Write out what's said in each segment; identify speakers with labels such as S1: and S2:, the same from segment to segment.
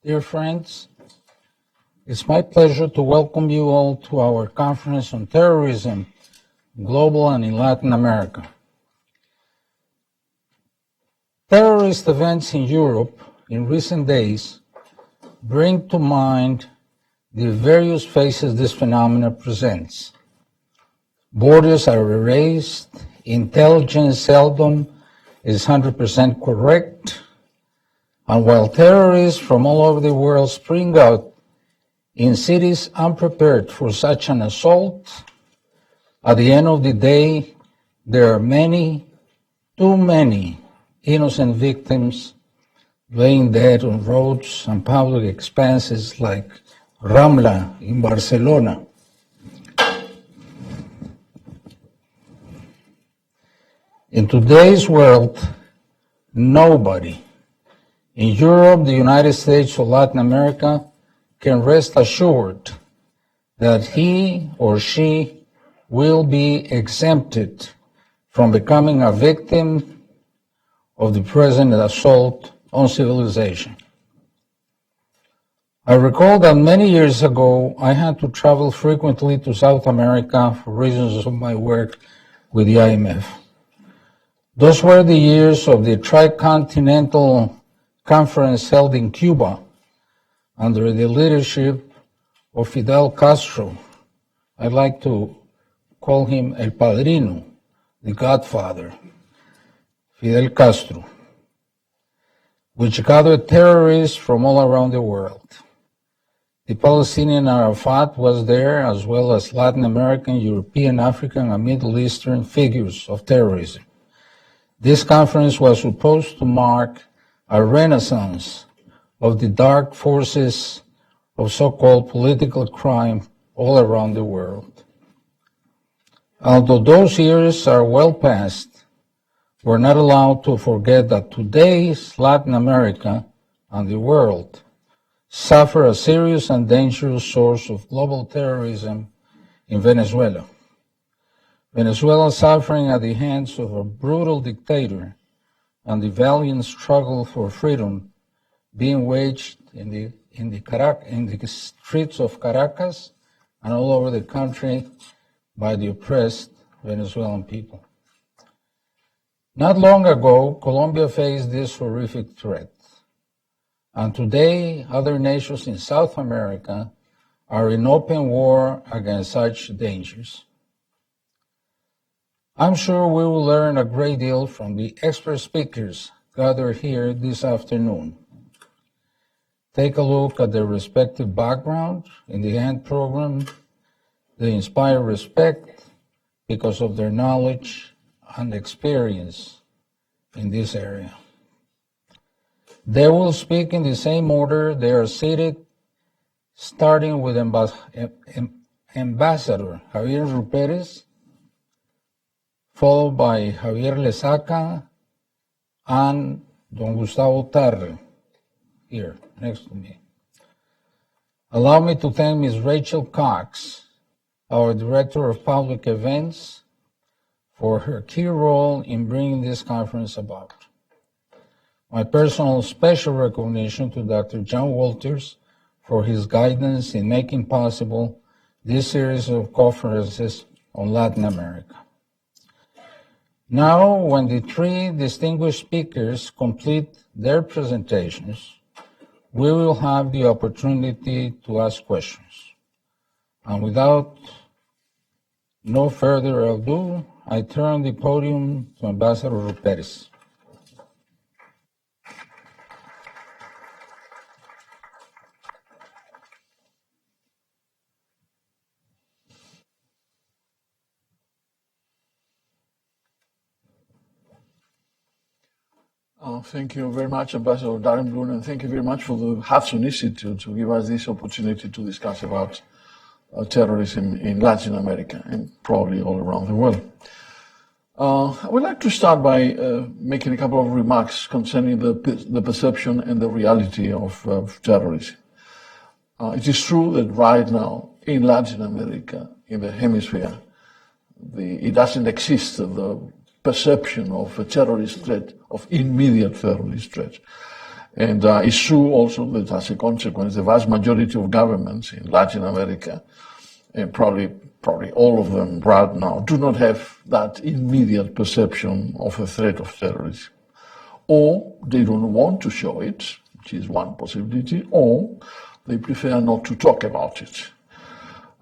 S1: Dear friends, it's my pleasure to welcome you all to our conference on terrorism, global and in Latin America. Terrorist events in Europe in recent days bring to mind the various faces this phenomenon presents. Borders are erased, intelligence seldom is 100% correct, and while terrorists from all over the world spring out in cities unprepared for such an assault, at the end of the day, there are many, too many, innocent victims laying dead on roads and public expanses like Rambla in Barcelona. In today's world, nobody in Europe, the United States, or Latin America can rest assured that he or she will be exempted from becoming a victim of the present assault on civilization. I recall that many years ago, I had to travel frequently to South America for reasons of my work with the IMF. Those were the years of the Tricontinental Conference held in Cuba under the leadership of Fidel Castro. I like to call him El Padrino, the Godfather, Fidel Castro, which gathered terrorists from all around the world. The Palestinian Arafat was there, as well as Latin American, European, African, and Middle Eastern figures of terrorism. This conference was supposed to mark a renaissance of the dark forces of so-called political crime all around the world. Although those years are well past, we're not allowed to forget that today's Latin America and the world suffer a serious and dangerous source of global terrorism in Venezuela. Venezuela suffering at the hands of a brutal dictator and the valiant struggle for freedom being waged in the streets of Caracas and all over the country by the oppressed Venezuelan people. Not long ago, Colombia faced this horrific threat, and today other nations in South America are in open war against such dangers. I'm sure we will learn a great deal from the expert speakers gathered here this afternoon. Take a look at their respective background. In the AND program, they inspire respect because of their knowledge and experience in this area. They will speak in the same order they are seated, starting with Ambassador Javier Rupérez, followed by Javier Lesaca and Don Gustavo Tarre, here next to me. Allow me to thank Ms. Rachel Cox, our Director of Public Events, for her key role in bringing this conference about. My personal special recognition to Dr. John Walters for his guidance in making possible this series of conferences on Latin America. Now, when the three distinguished speakers complete their presentations, we will have the opportunity to ask questions. And without no further ado, I turn the podium to Ambassador Rupérez.
S2: Thank you very much, Ambassador Daremblum, and thank you very much for the Hudson Institute to give us this opportunity to discuss about terrorism in Latin America and probably all around the world. I would like to start by making a couple of remarks concerning the perception and the reality of terrorism. It is true that right now in Latin America, in the hemisphere, it doesn't exist, the perception of a terrorist threat, of immediate terrorist threat. And it's true also that as a consequence, the vast majority of governments in Latin America, and probably all of them right now, do not have that immediate perception of a threat of terrorism. Or they don't want to show it, which is one possibility, or they prefer not to talk about it.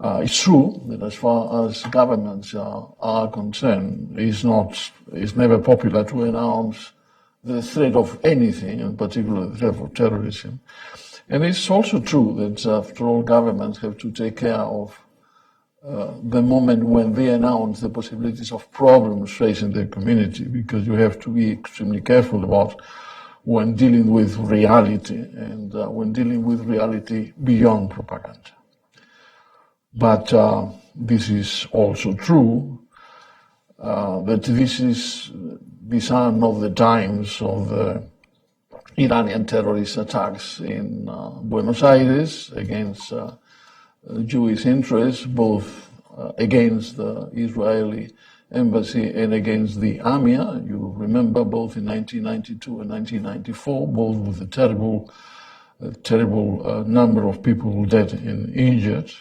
S2: It's true that as far as governments are concerned, it's never popular to announce the threat of anything, in particular the threat of terrorism. And it's also true that after all, governments have to take care of the moment when they announce the possibilities of problems facing their community, because you have to be extremely careful about when dealing with reality and when dealing with reality beyond propaganda. But this is also true that these are not the times of the Iranian terrorist attacks in Buenos Aires against Jewish interests, both against the Israeli embassy and against the AMIA. You remember both in 1992 and 1994, both with a terrible number of people dead and injured.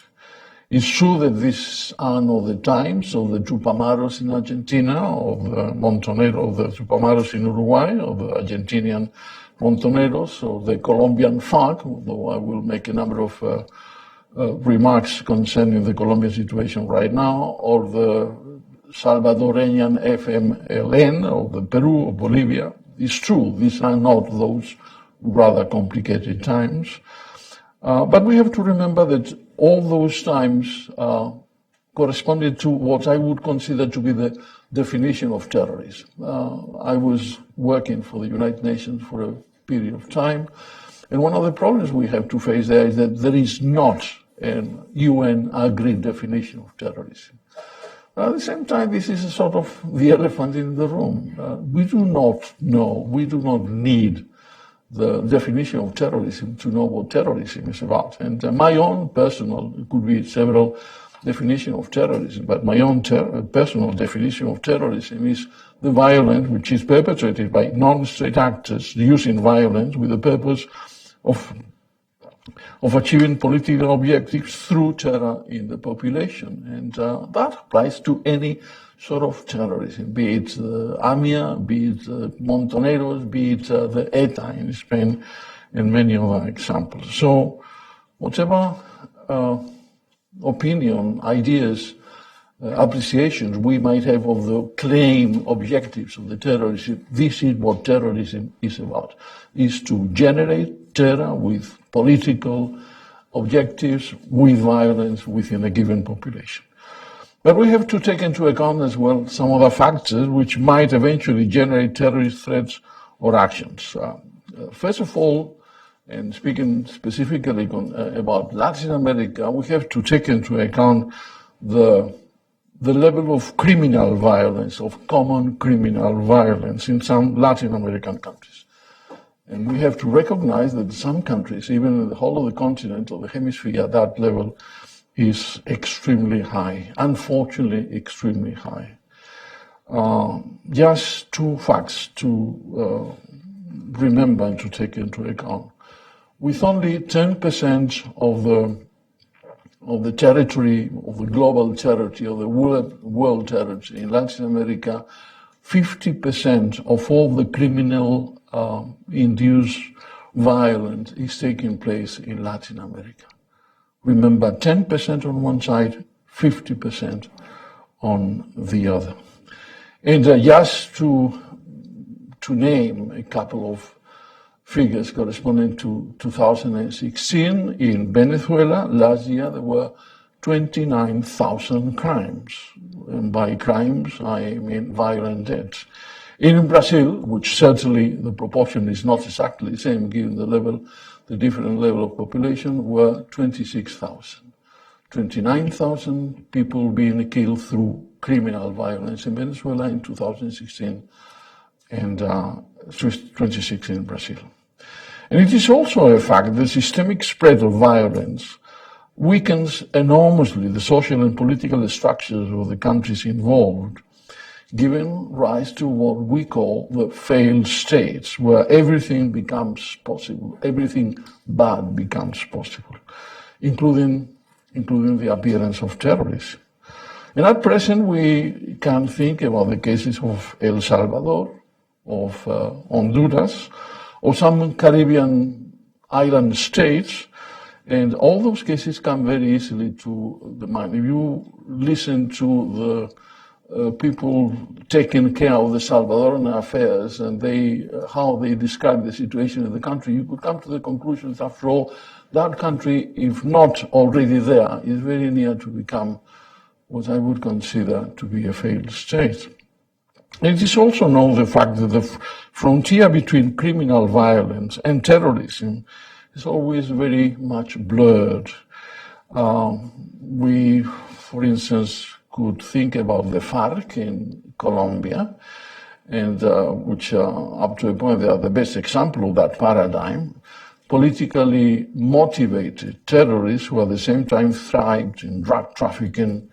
S2: It's true that these are not the times of the Tupamaros in Argentina, of the Montoneros, of the Tupamaros in Uruguay, of the Argentinian Montoneros, or the Colombian FARC, although I will make a number of remarks concerning the Colombian situation right now, or the Salvadorian FMLN, or the Peru or Bolivia. It's true, these are not those rather complicated times. But we have to remember that all those times corresponded to what I would consider to be the definition of terrorism. I was working for the United Nations for a period of time, and one of the problems we have to face there is that there is not an UN agreed definition of terrorism. At the same time, this is a sort of the elephant in the room. We do not know, we do not need the definition of terrorism to know what terrorism is about. And my own personal, it could be several definitions of terrorism, but my own personal definition of terrorism is the violence which is perpetrated by non-state actors using violence with the purpose of achieving political objectives through terror in the population. And that applies to any sort of terrorism, be it the AMIA, be it the Montoneros, be it the ETA in Spain, and many other examples. So whatever opinion, ideas, appreciations we might have of the claim objectives of the terrorism, this is what terrorism is about, is to generate terror with political objectives, with violence within a given population. But we have to take into account as well some other factors which might eventually generate terrorist threats or actions. First of all, and speaking specifically about Latin America, we have to take into account the level of criminal violence, of common criminal violence in some Latin American countries. And we have to recognize that some countries, even in the whole of the continent or the hemisphere, that level is extremely high, unfortunately extremely high. Just two facts to remember and to take into account. With only 10% of the territory, of the global territory, of the world territory in Latin America, 50% of all the criminal induced violence is taking place in Latin America. Remember, 10% on one side, 50% on the other. And just to name a couple of figures corresponding to 2016, in Venezuela, last year there were 29,000 crimes. And by crimes, I mean violent deaths. In Brazil, which certainly the proportion is not exactly the same given the different level of population, were 26,000. 29,000 people being killed through criminal violence in Venezuela in 2016, and 26 in Brazil. And it is also a fact that the systemic spread of violence weakens enormously the social and political structures of the countries involved, giving rise to what we call the failed states, where everything becomes possible, everything bad becomes possible, including the appearance of terrorism. And at present, we can think about the cases of El Salvador, of Honduras, or some Caribbean island states, and all those cases come very easily to the mind. If you listen to the people taking care of the Salvadoran affairs and how they describe the situation in the country, you could come to the conclusion that, after all, that country, if not already there, is very near to become what I would consider to be a failed state. It is also known the fact that the frontier between criminal violence and terrorism is always very much blurred. We, for instance, could think about the FARC in Colombia, and which up to a point they are the best example of that paradigm. Politically motivated terrorists who at the same time thrived in drug trafficking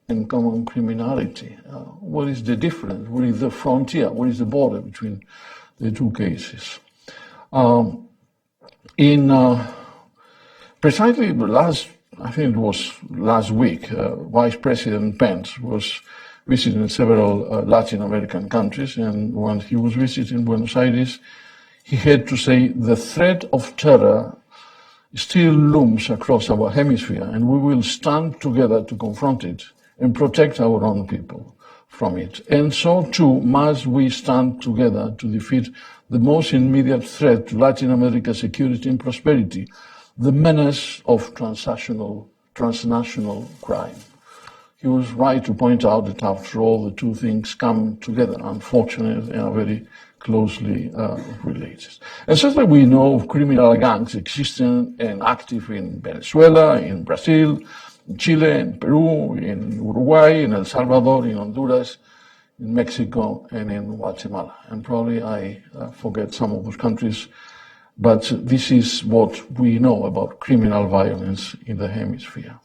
S2: and common criminality. What is the difference? What is the frontier? What is the border between the two cases? Precisely I think it was last week, Vice President Pence was visiting several Latin American countries, and when he was visiting Buenos Aires, he had to say the threat of terror still looms across our hemisphere, and we will stand together to confront it and protect our own people from it. And so too must we stand together to defeat the most immediate threat to Latin America's security and prosperity, the menace of transnational crime. He was right to point out that, after all, the two things come together. Unfortunately, they are very closely related. And certainly we know of criminal gangs existing and active in Venezuela, in Brazil, in Chile, in Peru, in Uruguay, in El Salvador, in Honduras, in Mexico, and in Guatemala. And probably I forget some of those countries, but this is what we know about criminal violence in the hemisphere.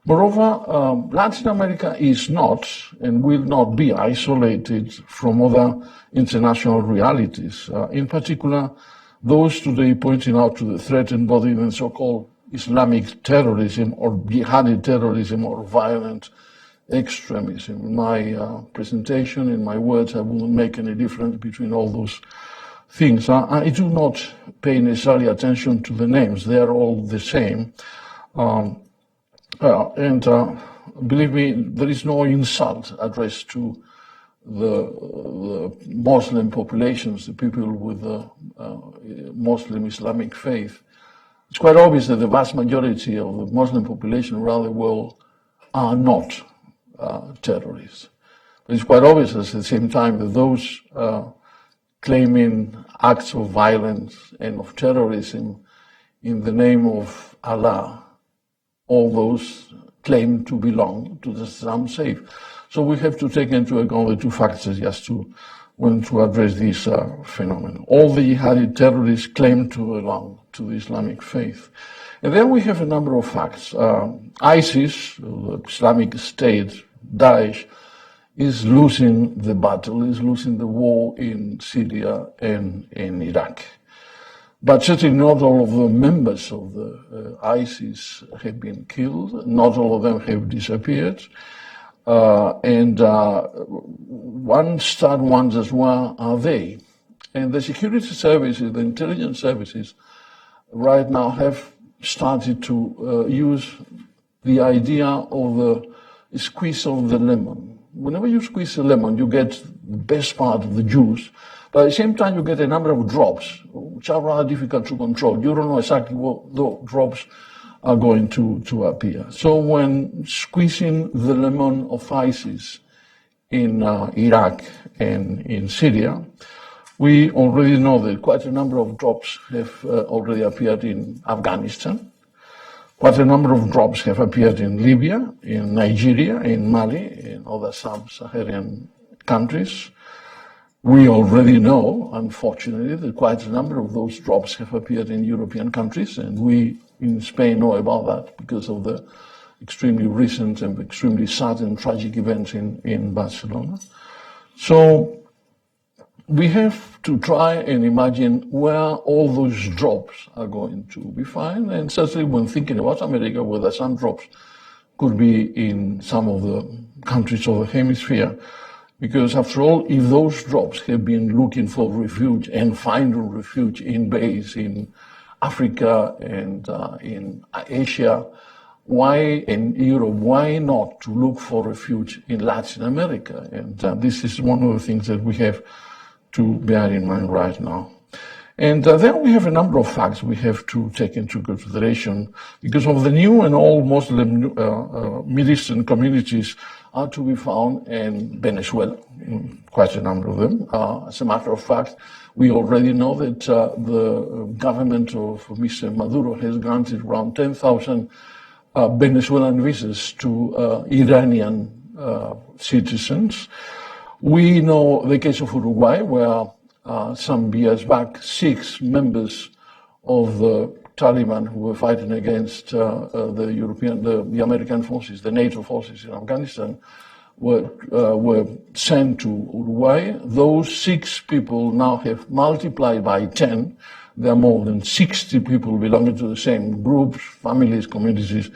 S2: Moreover, Latin America is not and will not be isolated from other international realities. In particular, those today pointing out to the threat embodied in so-called Islamic terrorism or jihadi terrorism or violent extremism. In my presentation, in my words, I wouldn't make any difference between all those things. I do not pay necessarily attention to the names. They are all the same. Believe me, there is no insult addressed to the Muslim populations, the people with the Muslim Islamic faith. It's quite obvious that the vast majority of the Muslim population around the world are not terrorists. But it's quite obvious at the same time that those claiming acts of violence and of terrorism in the name of Allah, all those claim to belong to the Islam safe. So we have to take into account the two factors just to when to address this phenomenon. All the jihadi terrorists claim to belong to the Islamic faith. And then we have a number of facts. ISIS, the Islamic State, Daesh, is losing the battle, is losing the war in Syria and in Iraq. But certainly not all of the members of the ISIS have been killed, not all of them have disappeared. One starred ones as well are they. And the security services, the intelligence services, right now have started to use the idea of the squeeze of the lemon. Whenever you squeeze a lemon, you get the best part of the juice, but at the same time you get a number of drops, which are rather difficult to control. You don't know exactly what the drops are going to appear. So when squeezing the lemon of ISIS in Iraq and in Syria, we already know that quite a number of drops have already appeared in Afghanistan. Quite a number of drops have appeared in Libya, in Nigeria, in Mali, in other sub-Saharan countries. We already know, unfortunately, that quite a number of those drops have appeared in European countries, and we in Spain know about that because of the extremely recent and extremely sad and tragic events in Barcelona. So we have to try and imagine where all those drops are going to be found, and certainly when thinking about America, whether some drops could be in some of the countries of the hemisphere. Because after all, if those drops have been looking for refuge and finding refuge in base in Africa and in Asia, why in Europe, why not to look for refuge in Latin America? And this is one of the things that we have to bear in mind right now. And then we have a number of facts we have to take into consideration because of the new and old Muslim Middle Eastern communities are to be found in Venezuela, quite a number of them. As a matter of fact, we already know that the government of Mr. Maduro has granted around 10,000 Venezuelan visas to Iranian citizens. We know the case of Uruguay, where some years back, 6 members of the Taliban who were fighting against the American forces, the NATO forces in Afghanistan, were sent to Uruguay. Those 6 people now have multiplied by 10. There are more than 60 people belonging to the same groups, families, communities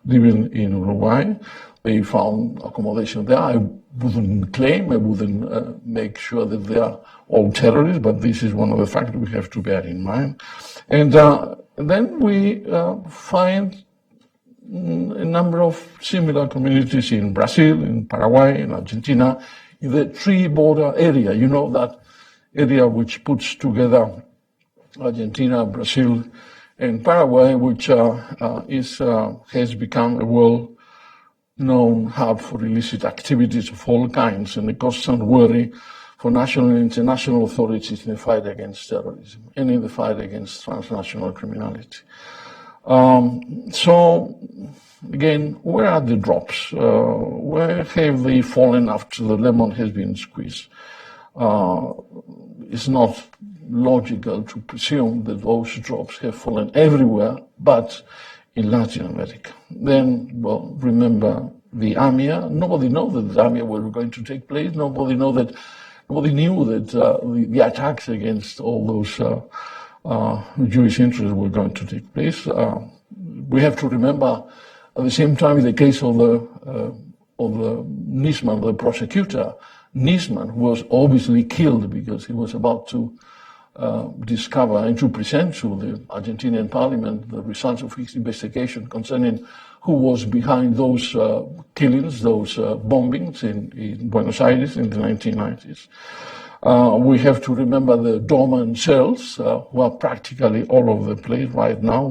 S2: living in Uruguay. They found accommodation there. I wouldn't claim, I wouldn't make sure that they are all terrorists, but this is one of the factors we have to bear in mind. And then we find a number of similar communities in Brazil, in Paraguay, in Argentina, in the tri-border area. You know, that area which puts together Argentina, Brazil, and Paraguay, which has become a world-known hub for illicit activities of all kinds and a constant worry for national and international authorities in the fight against terrorism and in the fight against transnational criminality. So, again, where are the drops? Where have they fallen after the lemon has been squeezed? It's not logical to presume that those drops have fallen everywhere, but in Latin America. Then, well, remember the AMIA. Nobody knew that the AMIA were going to take place. Nobody knew that the attacks against all those Jewish interests were going to take place. We have to remember, at the same time, the case of the Nisman, the prosecutor. Nisman was obviously killed because he was about to discover and to present to the Argentinian parliament the results of his investigation concerning who was behind those killings, those bombings in Buenos Aires in the 1990s. We have to remember the dormant cells who are practically all over the place right now,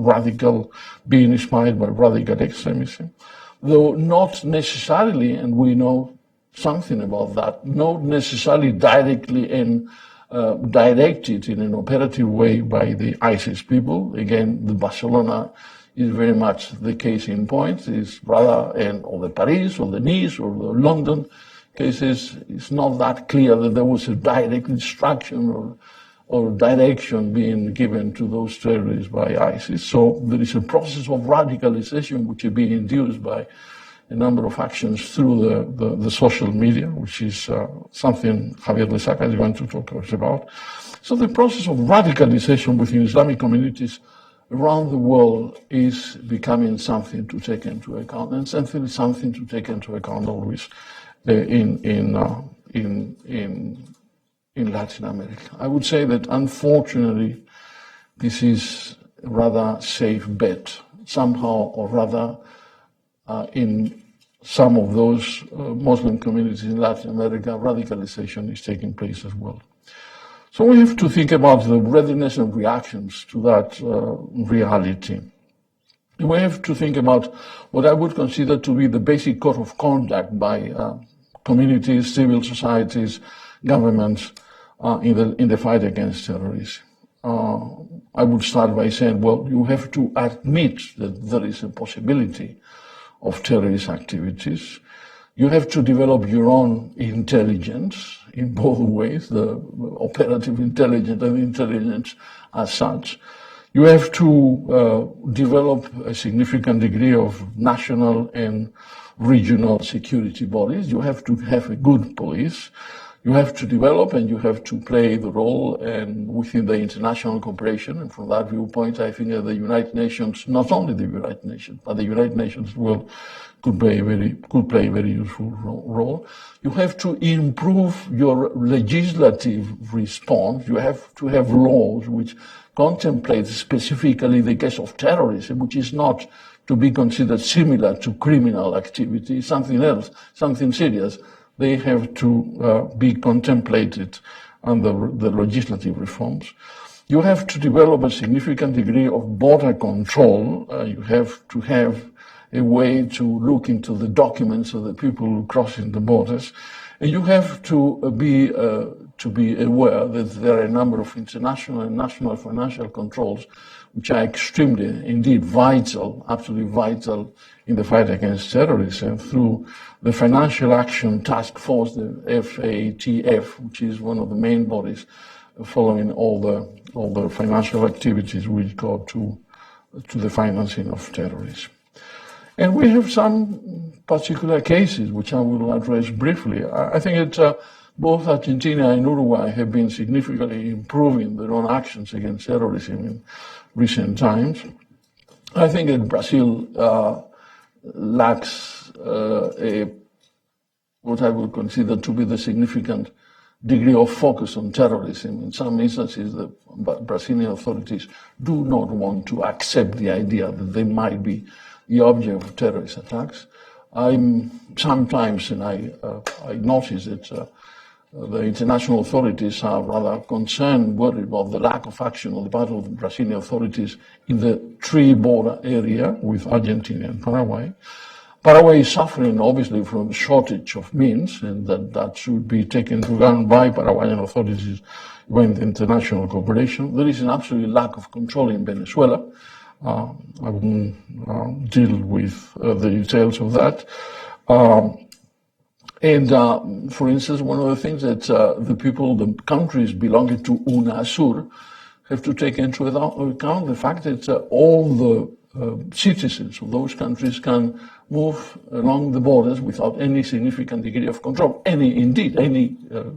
S2: being inspired by radical extremism, though not necessarily, and we know something about that, not necessarily directly and directed in an operative way by the ISIS people. Again, the Barcelona is very much the case in point. It's rather, or the Paris, or the Nice, or the London cases, it's not that clear that there was a direct instruction or direction being given to those terrorists by ISIS. So there is a process of radicalization which is being induced by a number of actions through the social media, which is something Javier Lesaca is going to talk about. So the process of radicalization within Islamic communities around the world is becoming something to take into account, and something to take into account always in Latin America. I would say that unfortunately this is a rather safe bet somehow, or rather in some of those Muslim communities in Latin America, radicalization is taking place as well. So we have to think about the readiness and reactions to that reality. We have to think about what I would consider to be the basic code of conduct by communities, civil societies, governments in the fight against terrorism. I would start by saying, well, you have to admit that there is a possibility of terrorist activities. You have to develop your own intelligence in both ways, the operative intelligence and intelligence as such. You have to develop a significant degree of national and regional security bodies. You have to have a good police. You have to develop and you have to play the role and within the international cooperation. And from that viewpoint, I think that the United Nations, not only the United Nations, but the United Nations could play a very useful role. You have to improve your legislative response. You have to have laws which contemplate specifically the case of terrorism, which is not to be considered similar to criminal activity, something else, something serious. They have to be contemplated under the legislative reforms. You have to develop a significant degree of border control. You have to have a way to look into the documents of the people crossing the borders. And you have to be aware that there are a number of international and national financial controls which are extremely, indeed vital, absolutely vital in the fight against terrorism through the Financial Action Task Force, the FATF, which is one of the main bodies following all the financial activities which go to the financing of terrorism. And we have some particular cases which I will address briefly. I think that both Argentina and Uruguay have been significantly improving their own actions against terrorism in recent times. I think that Brazil lacks what I would consider to be the significant degree of focus on terrorism. In some instances, the Brazilian authorities do not want to accept the idea that they might be the object of terrorist attacks. Sometimes, and I notice that the international authorities are rather concerned, worried about the lack of action on the part of the Brazilian authorities in the tri-border area with Argentina and Paraguay. Paraguay is suffering, obviously, from a shortage of means, and that should be taken into account by Paraguayan authorities when the international cooperation. There is an absolute lack of control in Venezuela. I won't deal with the details of that. For instance, one of the things that the countries belonging to UNASUR have to take into account the fact that all the citizens of those countries can move along the borders without any significant degree of control, any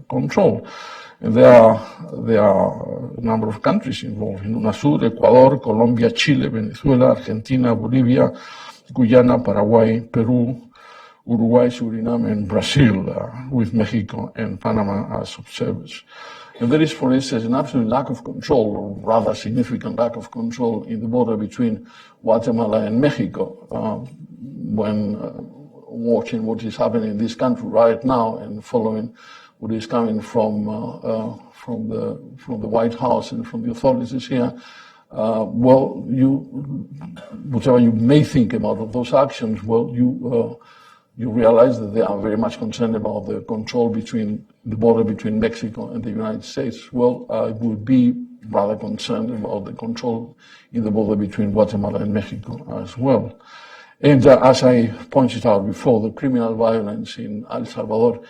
S2: control. And there are a number of countries involved in UNASUR: Ecuador, Colombia, Chile, Venezuela, Argentina, Bolivia, Guyana, Paraguay, Peru, Uruguay, Suriname, and Brazil, with Mexico and Panama as observers. And there is, for instance, an absolute lack of control, or rather significant lack of control, in the border between Guatemala and Mexico. When watching what is happening in this country right now and following what is coming from the White House and from the authorities here, whatever you may think about those actions, you realize that they are very much concerned about the control between the border between Mexico and the United States. I would be rather concerned about the control in the border between Guatemala and Mexico as well. And as I pointed out before, the criminal violence in El Salvador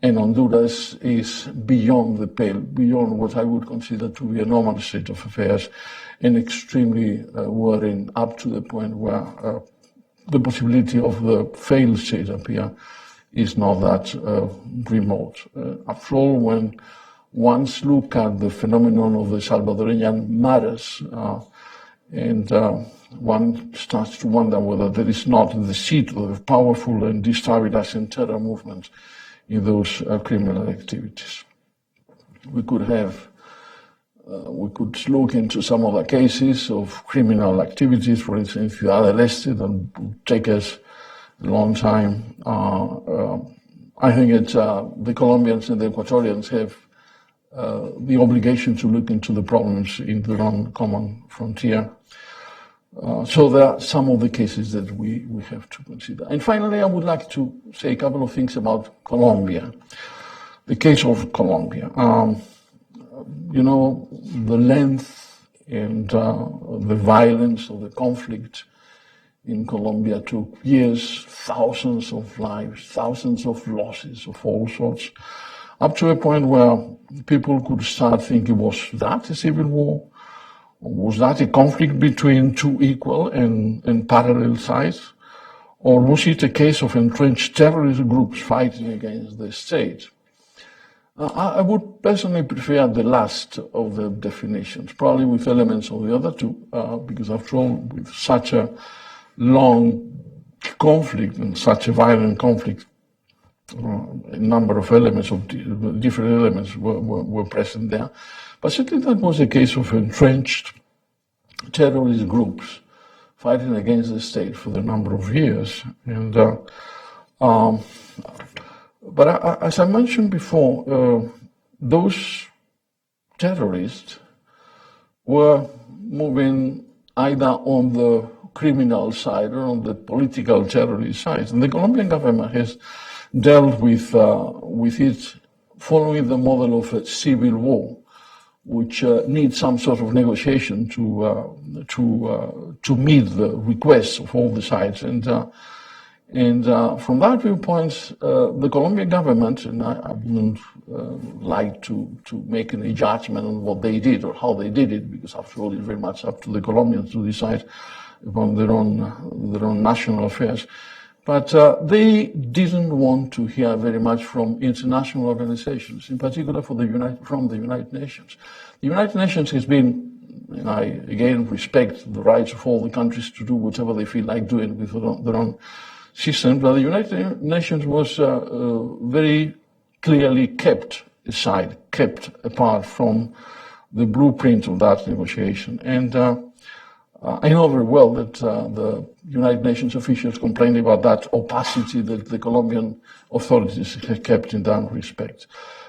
S2: and Honduras is beyond the pale, beyond what I would consider to be a normal state of affairs, and extremely worrying, up to the point where the possibility of the failed state up here is not that remote. After all, when one's look at the phenomenon of the Salvadorian matters, and one starts to wonder whether there is not the seat of the powerful and destabilizing terror movement in those criminal activities. We could look into some other cases of criminal activities, for instance, Ciudad del Este, that would take us a long time. I think the Colombians and the Ecuadorians have the obligation to look into the problems in their own common frontier. So there are some of the cases that we have to consider. And finally, I would like to say a couple of things about Colombia. The case of Colombia. The length and the violence of the conflict in Colombia took years, thousands of lives, thousands of losses of all sorts, up to a point where people could start thinking, was that a civil war? Was that a conflict between two equal and parallel sides? Or was it a case of entrenched terrorist groups fighting against the state? I would personally prefer the last of the definitions, probably with elements of the other two, because after all, with such a long conflict and such a violent conflict, a number of elements, of different elements were present there. But certainly that was a case of entrenched terrorist groups fighting against the state for a number of years. And but as I mentioned before, those terrorists were moving either on the criminal side or on the political terrorist side. And the Colombian government has dealt with it following the model of a civil war, which needs some sort of negotiation to meet the requests of all the sides. And from that viewpoint, the Colombian government, and I wouldn't like to make any judgment on what they did or how they did it, because after all, it's very much up to the Colombians to decide upon their own national affairs. But they didn't want to hear very much from international organizations, in particular from the United Nations. The United Nations has been, and I again respect the rights of all the countries to do whatever they feel like doing with their own system, but the United Nations was very clearly kept aside, kept apart from the blueprint of that negotiation. And I know very well that the United Nations officials complained about that opacity that the Colombian authorities have kept in that respect.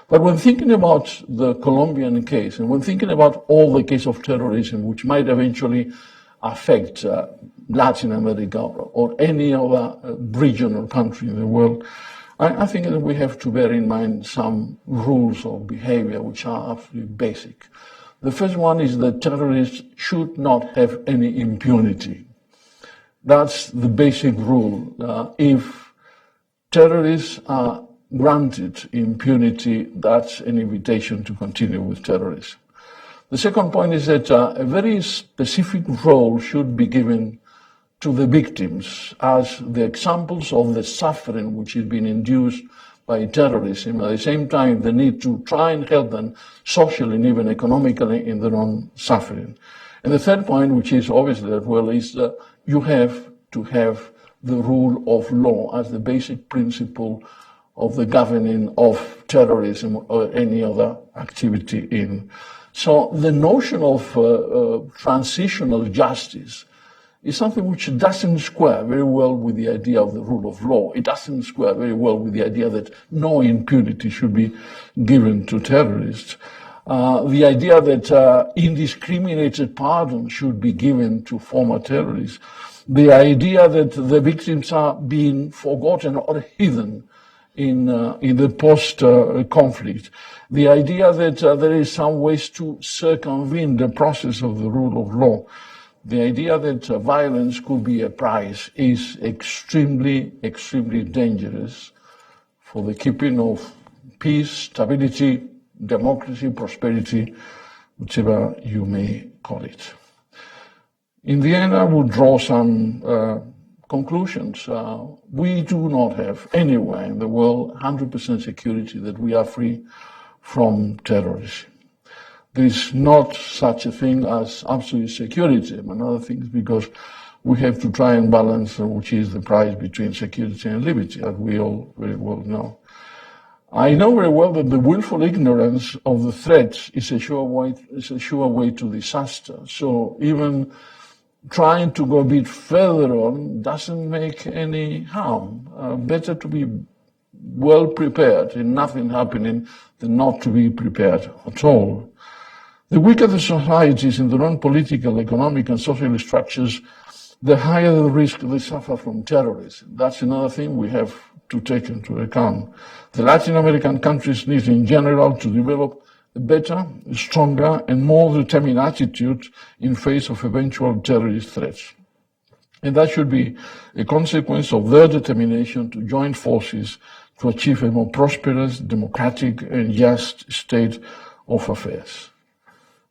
S2: But when thinking about the Colombian case, and when thinking about all the case of terrorism, which might eventually affect Latin America or any other region or country in the world, I think that we have to bear in mind some rules of behavior which are absolutely basic. The first one is that terrorists should not have any impunity. That's the basic rule. If terrorists are granted impunity, that's an invitation to continue with terrorism. The second point is that a very specific role should be given to the victims as the examples of the suffering which has been induced by terrorism, at the same time the need to try and help them socially and even economically in their own suffering. And the third point, which is obviously as well, is that you have to have the rule of law as the basic principle of the governing of terrorism or any other activity in. So the notion of transitional justice is something which doesn't square very well with the idea of the rule of law. It doesn't square very well with the idea that no impunity should be given to terrorists. The idea that indiscriminated pardon should be given to former terrorists. The idea that the victims are being forgotten or hidden in the post-conflict. The idea that there is some ways to circumvent the process of the rule of law. The idea that violence could be a price is extremely, extremely dangerous for the keeping of peace, stability, democracy, prosperity, whichever you may call it. In the end, I will draw some conclusions. We do not have anywhere in the world 100% security that we are free from terrorism. There is not such a thing as absolute security, among other things, because we have to try and balance which is the price between security and liberty, as we all very well know. I know very well that the willful ignorance of the threat is a sure way to disaster. So even trying to go a bit further on doesn't make any harm. Better to be well prepared and nothing happening than not to be prepared at all. The weaker the societies in their own political, economic, and social structures, the higher the risk they suffer from terrorism. That's another thing we have to take into account. The Latin American countries need, in general, to develop a better, stronger, and more determined attitude in face of eventual terrorist threats. And that should be a consequence of their determination to join forces to achieve a more prosperous, democratic, and just state of affairs.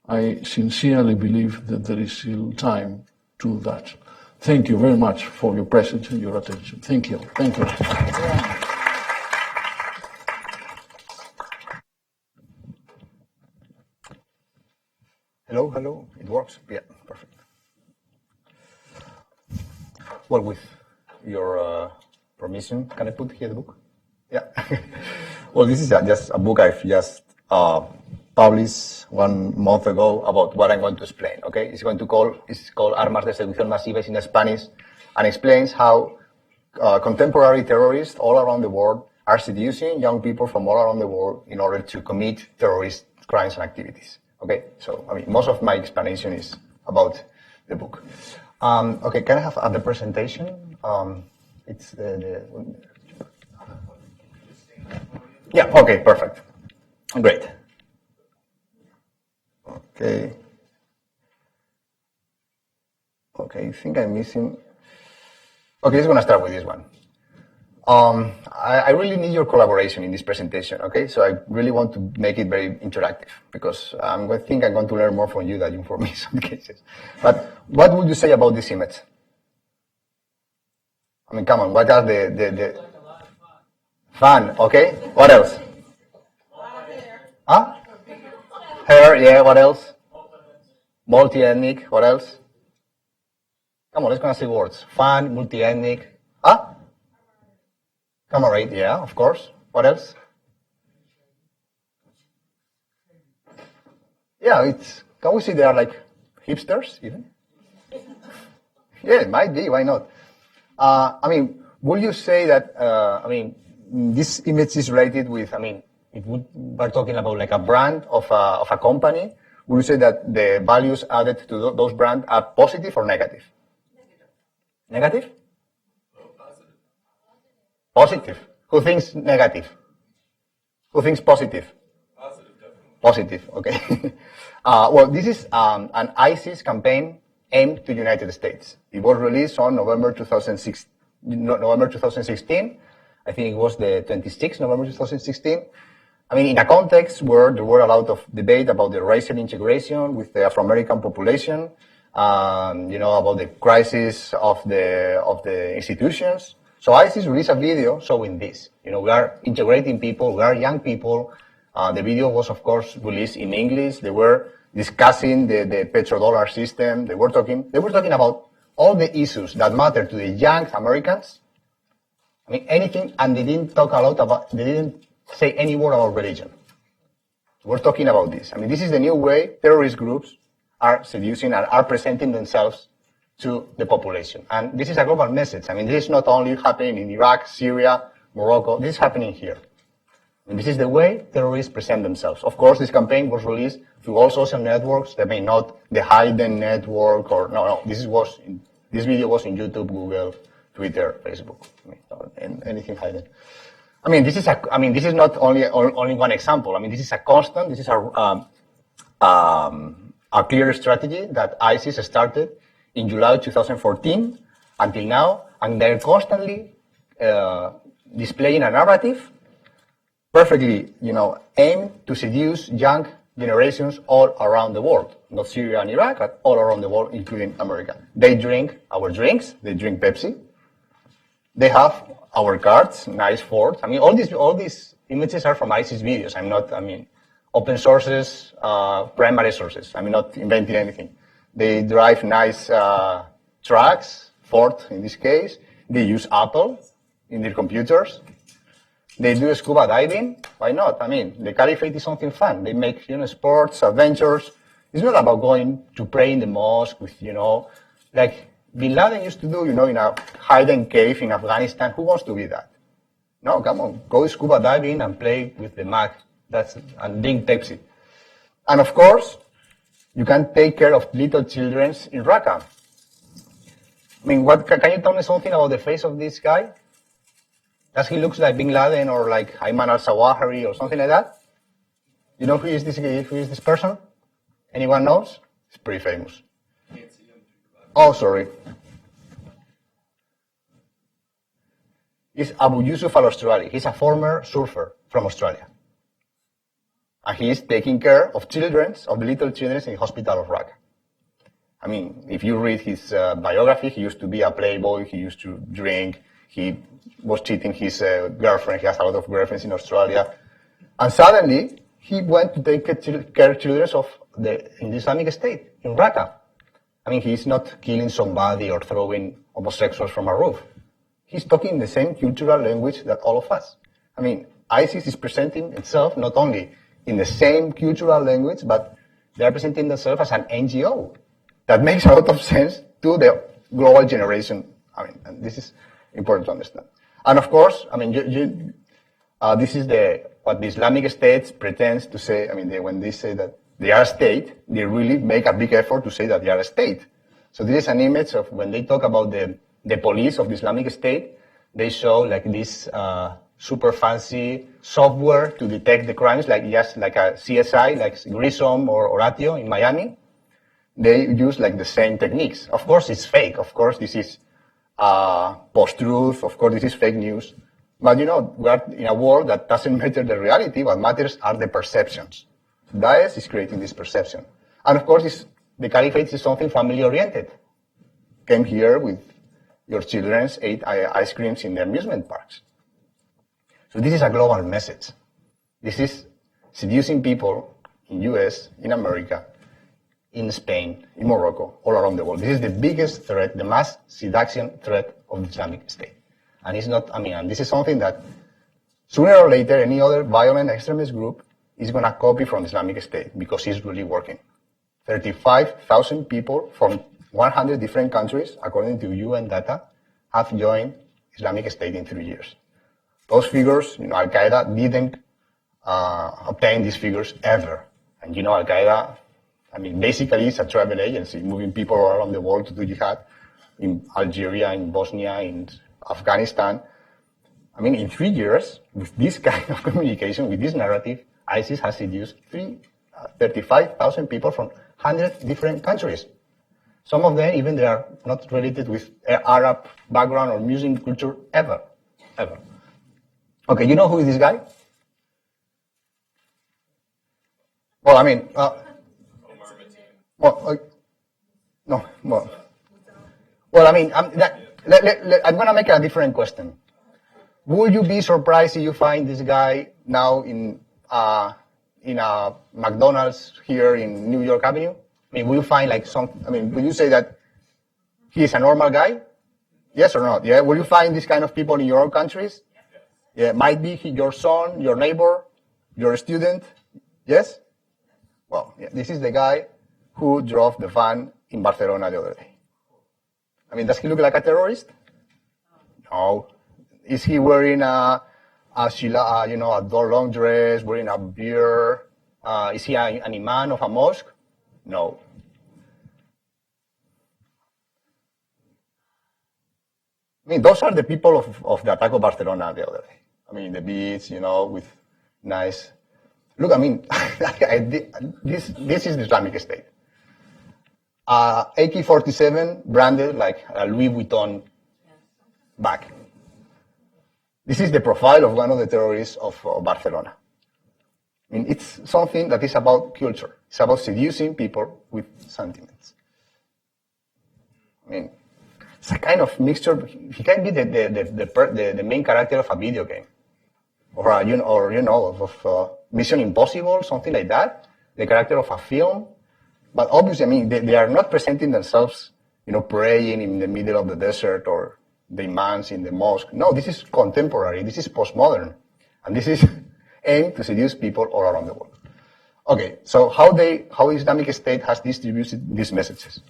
S2: I sincerely believe that there is still time to do that. Thank you very much for your presence and your attention. Thank you. Thank you.
S3: Hello, hello. It works? Yeah, perfect. Well, with your permission, can I put here the book? Yeah. Well, this is just a book I've just published 1 month ago about what I'm going to explain. Okay, it's called Armas de Seducción Masiva. It's in Spanish, and explains how contemporary terrorists all around the world are seducing young people from all around the world in order to commit terrorist crimes and activities. Okay, so I mean, most of my explanation is about the book. Okay, can I have the presentation? It's yeah. Okay, perfect. Great. Okay. Okay, I think I'm missing. Okay, I'm gonna start with this one. I really need your collaboration in this presentation, okay? So I really want to make it very interactive because I think I'm going to learn more from you than you from me in some cases. But what would you say about this image? I mean, come on, what are the fun, okay? What else? Huh? Hair, yeah, what else? Multi-ethnic, what else? Come on, let's gonna say words. Fun, multi-ethnic, huh? Comrade, yeah, of course. What else? Yeah, can we say they are like hipsters even? Yeah, it might be, why not? I mean, would you say that, this image is related with, we're talking about like a brand of a company. Would you say that the values added to those brands are positive or negative? Negative? Positive. Who thinks negative? Who thinks positive?
S4: Positive, definitely.
S3: Positive, okay. Well, this is an ISIS campaign aimed to the United States. It was released on November 2016. I think it was the 26th November 2016. I mean, in a context where there were a lot of debate about the racial integration with the Afro-American population, about the crisis of the institutions. So ISIS released a video showing this. We are integrating people, we are young people. The video was, of course, released in English. They were discussing the petrodollar system. They were talking about all the issues that matter to the young Americans. I mean, anything, and they didn't say any word about religion. We're talking about this. I mean, this is the new way terrorist groups are seducing and are presenting themselves to the population. And this is a global message. I mean, this is not only happening in Iraq, Syria, Morocco. This is happening here. And this is the way terrorists present themselves. Of course, this campaign was released through all social networks. I mean, not the hidden network or no. This video was in YouTube, Google, Twitter, Facebook. Anything hidden. This is not only one example. I mean, this is a constant. This is a clear strategy that ISIS started in July 2014 until now, and they're constantly displaying a narrative perfectly, aimed to seduce young generations all around the world, not Syria and Iraq, but all around the world, including America. They drink our drinks, they drink Pepsi, they have our cards, nice Fords. I mean, all these images are from ISIS videos. Open sources, primary sources. I'm not inventing anything. They drive nice trucks, Ford in this case. They use Apple in their computers. They do scuba diving. Why not? I mean, the caliphate is something fun. They make, sports, adventures. It's not about going to pray in the mosque with, like Bin Laden used to do, in a hidden cave in Afghanistan. Who wants to be that? No, come on. Go scuba diving and play with the Mac. And drink Pepsi. And of course, you can take care of little children in Raqqa. I mean, can you tell me something about the face of this guy? Does he look like Bin Laden or like Ayman al-Zawahiri or something like that? You know who is this person? Anyone knows? He's pretty famous. Oh, sorry. It's Abu Youssef al-Australi. He's a former surfer from Australia. And he is taking care of the little children in the hospital of Raqqa. I mean, if you read his biography, he used to be a playboy, he used to drink, he was cheating his girlfriend, he has a lot of girlfriends in Australia. And suddenly, he went to take care of children in the Islamic State in Raqqa. I mean, he's not killing somebody or throwing homosexuals from a roof. He's talking the same cultural language that all of us. I mean, ISIS is presenting itself not only in the same cultural language, but they're presenting themselves as an NGO. That makes a lot of sense to the global generation. I mean, and this is important to understand. And of course, I mean, this is what the Islamic State pretends to say. I mean, when they say that they are a state, they really make a big effort to say that they are a state. So this is an image of when they talk about the police of the Islamic State, they show like this super fancy software to detect the crimes, like just like a CSI, like Grissom or Oratio in Miami. They use like the same techniques. Of course, it's fake. Of course, this is post-truth. Of course, this is fake news. But we are in a world that doesn't matter the reality. What matters are the perceptions. Daesh is creating this perception. And of course, the caliphate is something family-oriented. Came here with your children, ate ice creams in the amusement parks. So this is a global message. This is seducing people in US, in America, in Spain, in Morocco, all around the world. This is the biggest threat, the mass seduction threat of the Islamic State. And it's not, and this is something that sooner or later any other violent extremist group is going to copy from Islamic State because it's really working. 35,000 people from 100 different countries, according to UN data, have joined Islamic State in 3 years. Those figures, Al-Qaeda didn't obtain these figures ever. And Al-Qaeda, basically it's a travel agency moving people all around the world to do jihad in Algeria, in Bosnia, in Afghanistan. In 3 years, with this kind of communication, with this narrative, ISIS has seduced 35,000 people from 100 different countries. Some of them, even they are not related with Arab background or Muslim culture ever. Okay, you know who is this guy? Well, I'm going to make a different question. Would you be surprised if you find this guy now in a McDonald's here in New York Avenue? Will you find will you say that he is a normal guy? Yes or not? Yeah. Will you find this kind of people in your own countries? Yeah. Might be your son, your neighbor, your student. Yes? Well, yeah, this is the guy who drove the van in Barcelona the other day. Does he look like a terrorist? No. Is he wearing a long dress, wearing a beard? Is he an imam of a mosque? No. Those are the people of the attack of Barcelona the other day. The beach, with nice. Look, this is the Islamic State. AK-47 branded like a Louis Vuitton bag. This is the profile of one of the terrorists of Barcelona. It's something that is about culture. It's about seducing people with sentiments. It's a kind of mixture. He can be the main character of a video game, or of Mission Impossible, something like that. The character of a film. But obviously, they are not presenting themselves, praying in the middle of the desert or the imams in the mosque. No, this is contemporary. This is postmodern, and this is aimed to seduce people all around the world. Okay, so how Islamic State has distributed these messages?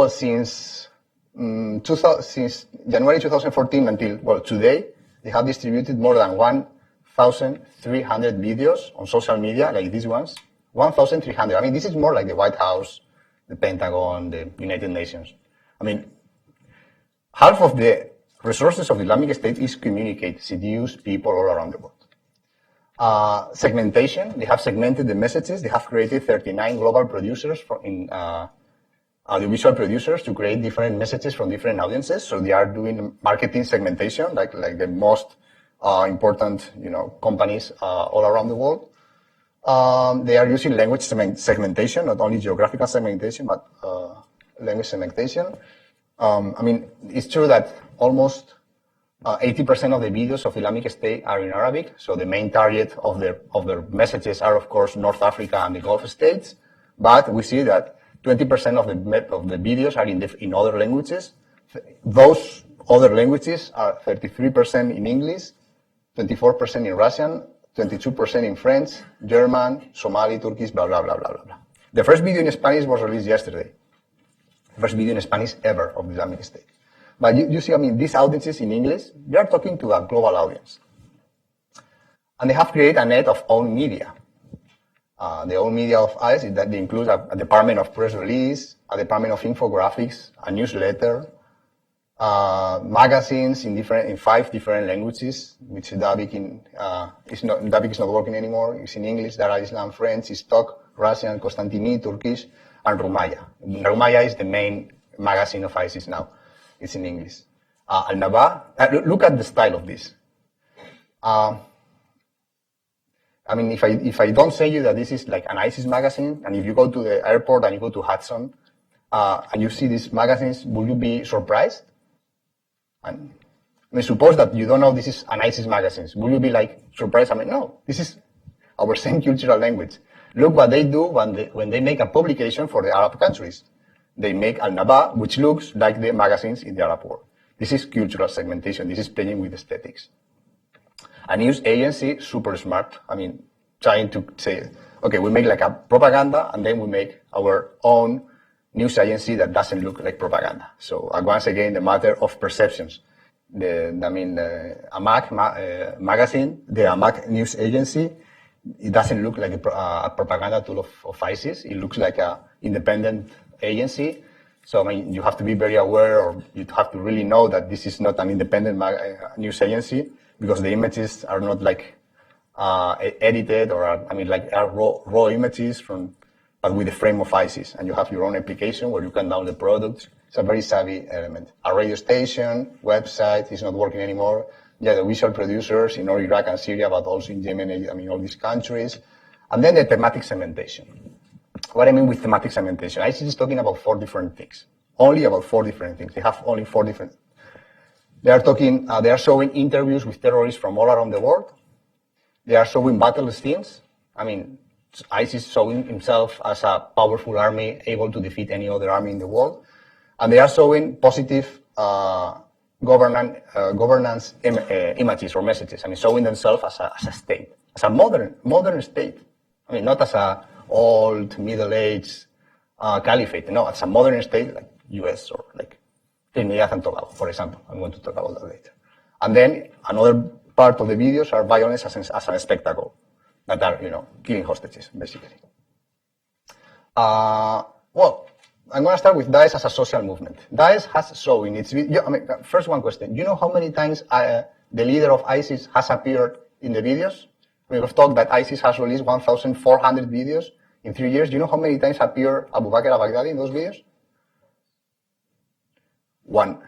S3: Since January 2014 until today, they have distributed more than 1,300 videos on social media, like these ones. 1,300. This is more like the White House, the Pentagon, the United Nations. Half of the resources of the Islamic State is communicate, seduce people all around the world. Segmentation. They have segmented the messages. They have created 39 global producers audiovisual producers to create different messages from different audiences. So they are doing marketing segmentation, like the most important, companies all around the world. They are using language segmentation, not only geographical segmentation, but language segmentation. It's true that almost 80% of the videos of Islamic State are in Arabic, so the main target of their messages are, of course, North Africa and the Gulf states. But we see that 20% of the videos are in other languages. Those other languages are 33% in English, 24% in Russian, 22% in French, German, Somali, Turkish, blah, blah, blah, blah, blah, blah. The first video in Spanish was released yesterday. The first video in Spanish ever of the Islamic State. But you see, I mean, these audiences in English, they are talking to a global audience. And they have created a net of own media. The own media of ICE, that they include a department of press release, a department of infographics, a newsletter, magazines in 5 different languages, which Dabiq is not working anymore. It's in English, Dar al-Islam, French, Istok, Russian, Constantini, Turkish, and Rumaya. Rumaya is the main magazine of ISIS now. It's in English. Al-Naba, look at the style of this. I mean, if I don't say you that this is like an ISIS magazine, and if you go to the airport and you go to Hudson, and you see these magazines, will you be surprised? And, I mean, suppose that you don't know this is an ISIS magazine. Will you be like surprised? I mean, no, this is our same cultural language. Look what they do when they make a publication for the Arab countries. They make Al-Naba, which looks like the magazines in the Arab world. This is cultural segmentation. This is playing with aesthetics. A news agency, super smart. I mean, trying to say, okay, we make like a propaganda, and then we make our own news agency that doesn't look like propaganda. So once again, the matter of perceptions. AMAC magazine, the AMAC news agency, it doesn't look like a propaganda tool of ISIS. It looks like an independent agency. So I mean, you have to be very aware, or you have to really know that this is not an independent news agency, because the images are not like edited, or are raw images but with the frame of ISIS, and you have your own application where you can download the products. It's a very savvy element. A radio station, website is not working anymore. Yeah, the visual producers in Iraq and Syria, but also in Yemen, all these countries. And then the thematic segmentation. What I mean with thematic segmentation, ISIS is talking about 4 different things. Only about 4 different things. They have only 4 different. They are showing interviews with terrorists from all around the world. They are showing battle scenes. I mean, ISIS showing himself as a powerful army able to defeat any other army in the world. And they are showing positive governance images or messages. I mean, showing themselves as a state, as a modern state. I mean, not as a old, middle-aged caliphate. No, as a modern state like US or like Trinidad and Tobago, for example. I'm going to talk about that later. And then another part of the videos are violence as a spectacle, that are, killing hostages, basically. Well, I'm going to start with Daesh as a social movement. Daesh has shown in its video, first one question. You know how many times the leader of ISIS has appeared in the videos? We've talked that ISIS has released 1,400 videos in 3 years. Do you know how many times appeared Abu Bakr al-Baghdadi in those videos? One.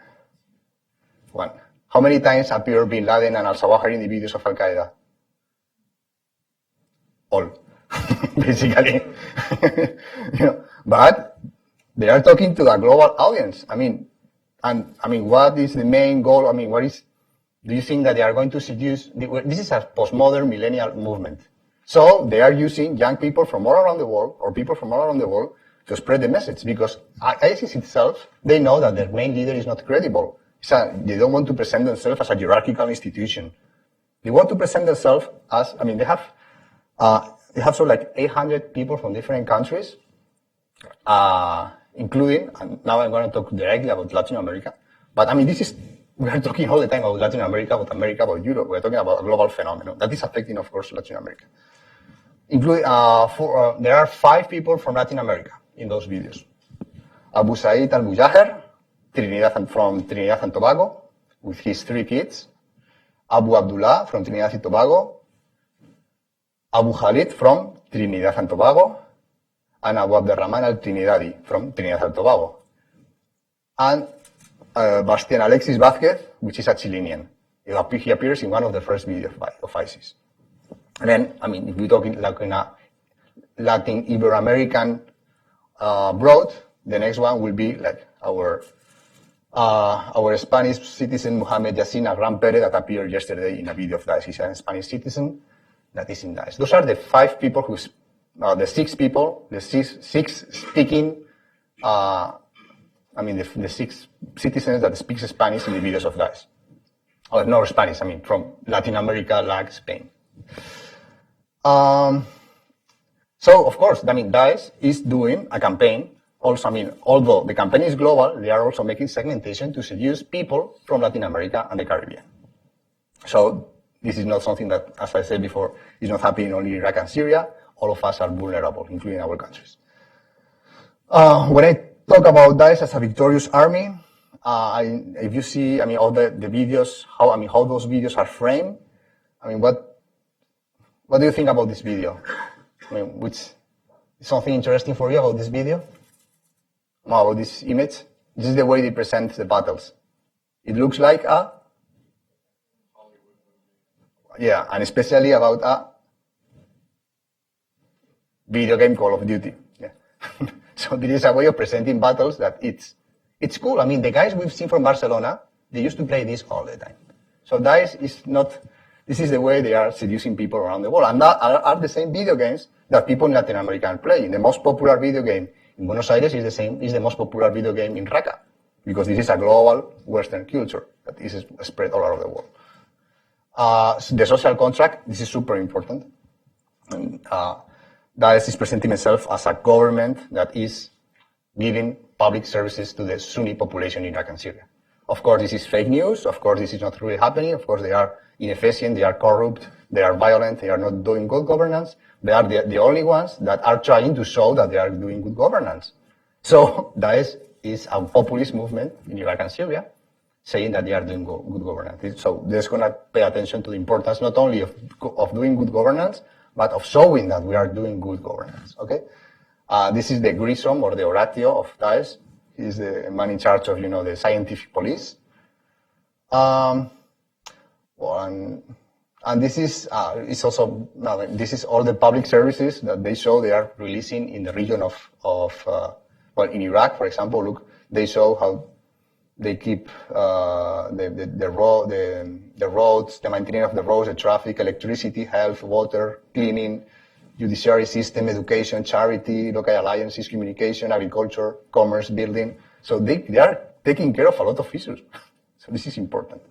S3: How many times appeared Bin Laden and al-Zawahiri in the videos of Al-Qaeda? All. Basically. But they are talking to the global audience. What is the main goal? Do you think that they are going to seduce? This is a postmodern millennial movement. So they are using young people from all around the world, or people from all around the world, to spread the message, because ISIS itself, they know that their main leader is not credible. They don't want to present themselves as a hierarchical institution. They want to present themselves as, they have sort of like 800 people from different countries, including, and now I'm going to talk directly about Latin America, but we are talking all the time about Latin America, about Europe. We're talking about a global phenomenon that is affecting, of course, Latin America. There are 5 people from Latin America in those videos. Abu Said al-Mujaher, from Trinidad and Tobago, with his 3 kids. Abu Abdullah from Trinidad and Tobago. Abu Khalid from Trinidad and Tobago. And Abu Abderrahman al-Trinidadi from Trinidad and Tobago. And Bastien Alexis Vázquez, which is a Chilean. He appears in one of the first videos of ISIS. And then, if we're talking like in a Latin Ibero-American broad, the next one will be like our Our Spanish citizen, Mohamed Yassin Agran-Pérez, that appeared yesterday in a video of Daesh. He's a Spanish citizen that is in Daesh. Those are the 5 people who, the 6 people, the six speaking, the 6 citizens that speak Spanish in the videos of Daesh. Or not Spanish, from Latin America, like Spain. So, of course, Daesh is doing a campaign. Also, although the campaign is global, they are also making segmentation to seduce people from Latin America and the Caribbean. So, this is not something that, as I said before, is not happening only in Iraq and Syria. All of us are vulnerable, including our countries. When I talk about Daesh as a victorious army, if you see, all the videos, how those videos are framed, what do you think about this video? Which is something interesting for you about this video? About this image? This is the way they present the battles. It looks like a, yeah, and especially about a video game Call of Duty. Yeah. So this is a way of presenting battles that it's cool. The guys we've seen from Barcelona, they used to play this all the time. So Daesh is not, this is the way they are seducing people around the world. And that are the same video games that people in Latin America are playing. The most popular video game in Buenos Aires is the most popular video game in Raqqa, because this is a global Western culture that is spread all over the world. The social contract, this is super important. And, Daesh is presenting itself as a government that is giving public services to the Sunni population in Iraq and Syria. Of course, this is fake news. Of course, this is not really happening. Of course, they are inefficient, they are corrupt, they are violent, they are not doing good governance. They are the only ones that are trying to show that they are doing good governance. So Daesh is a populist movement in Iraq and Syria saying that they are doing good governance. So they're going to pay attention to the importance not only of doing good governance, but of showing that we are doing good governance. Okay? This is the Grissom or the Oratio of Daesh. He's the man in charge of, the scientific police. And this is also this is all the public services that they show they are releasing in the region in Iraq, for example. Look, they show how they keep the roads, the maintaining of the roads, the traffic, electricity, health, water, cleaning, judiciary system, education, charity, local alliances, communication, agriculture, commerce, building. So they are taking care of a lot of issues. So this is important.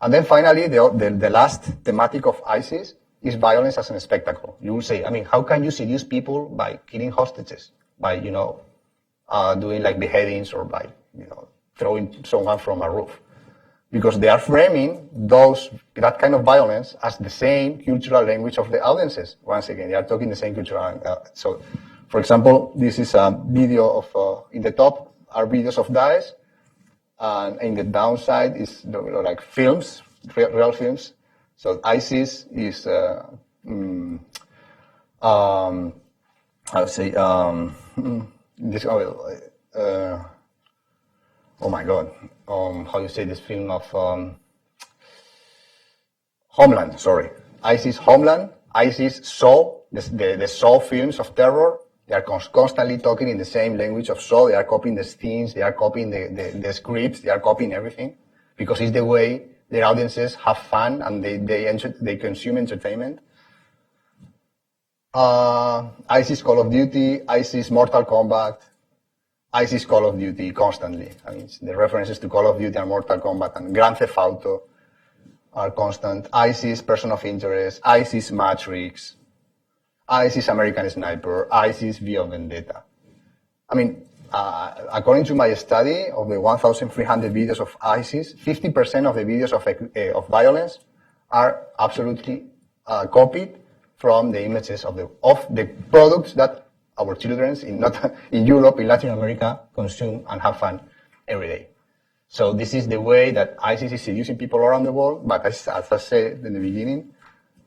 S3: And then finally, the last thematic of ISIS is violence as a spectacle. You will say, how can you seduce people by killing hostages, by, doing like beheadings or by, throwing someone from a roof? Because they are framing that kind of violence as the same cultural language of the audiences. Once again, they are talking the same cultural. So, for example, this is a video of, in the top are videos of Daesh, and in the downside is like films, real films. So ISIS is, this, oh my God, how you say this film of Homeland, sorry. ISIS Homeland, ISIS Saw, the Saw films of terror. They are constantly talking in the same language of Saw. They are copying the scenes, they are copying the scripts, they are copying everything, because it's the way their audiences have fun and they consume entertainment. ISIS Call of Duty, ISIS Mortal Kombat, ISIS Call of Duty constantly. The references to Call of Duty and Mortal Kombat and Grand Theft Auto are constant. ISIS Person of Interest, ISIS Matrix, ISIS American Sniper, ISIS V of Vendetta. According to my study of the 1,300 videos of ISIS, 50% of the videos of violence are absolutely copied from the images of the products that our children in Europe, in Latin America, consume and have fun every day. So this is the way that ISIS is seducing people around the world. But as I said in the beginning,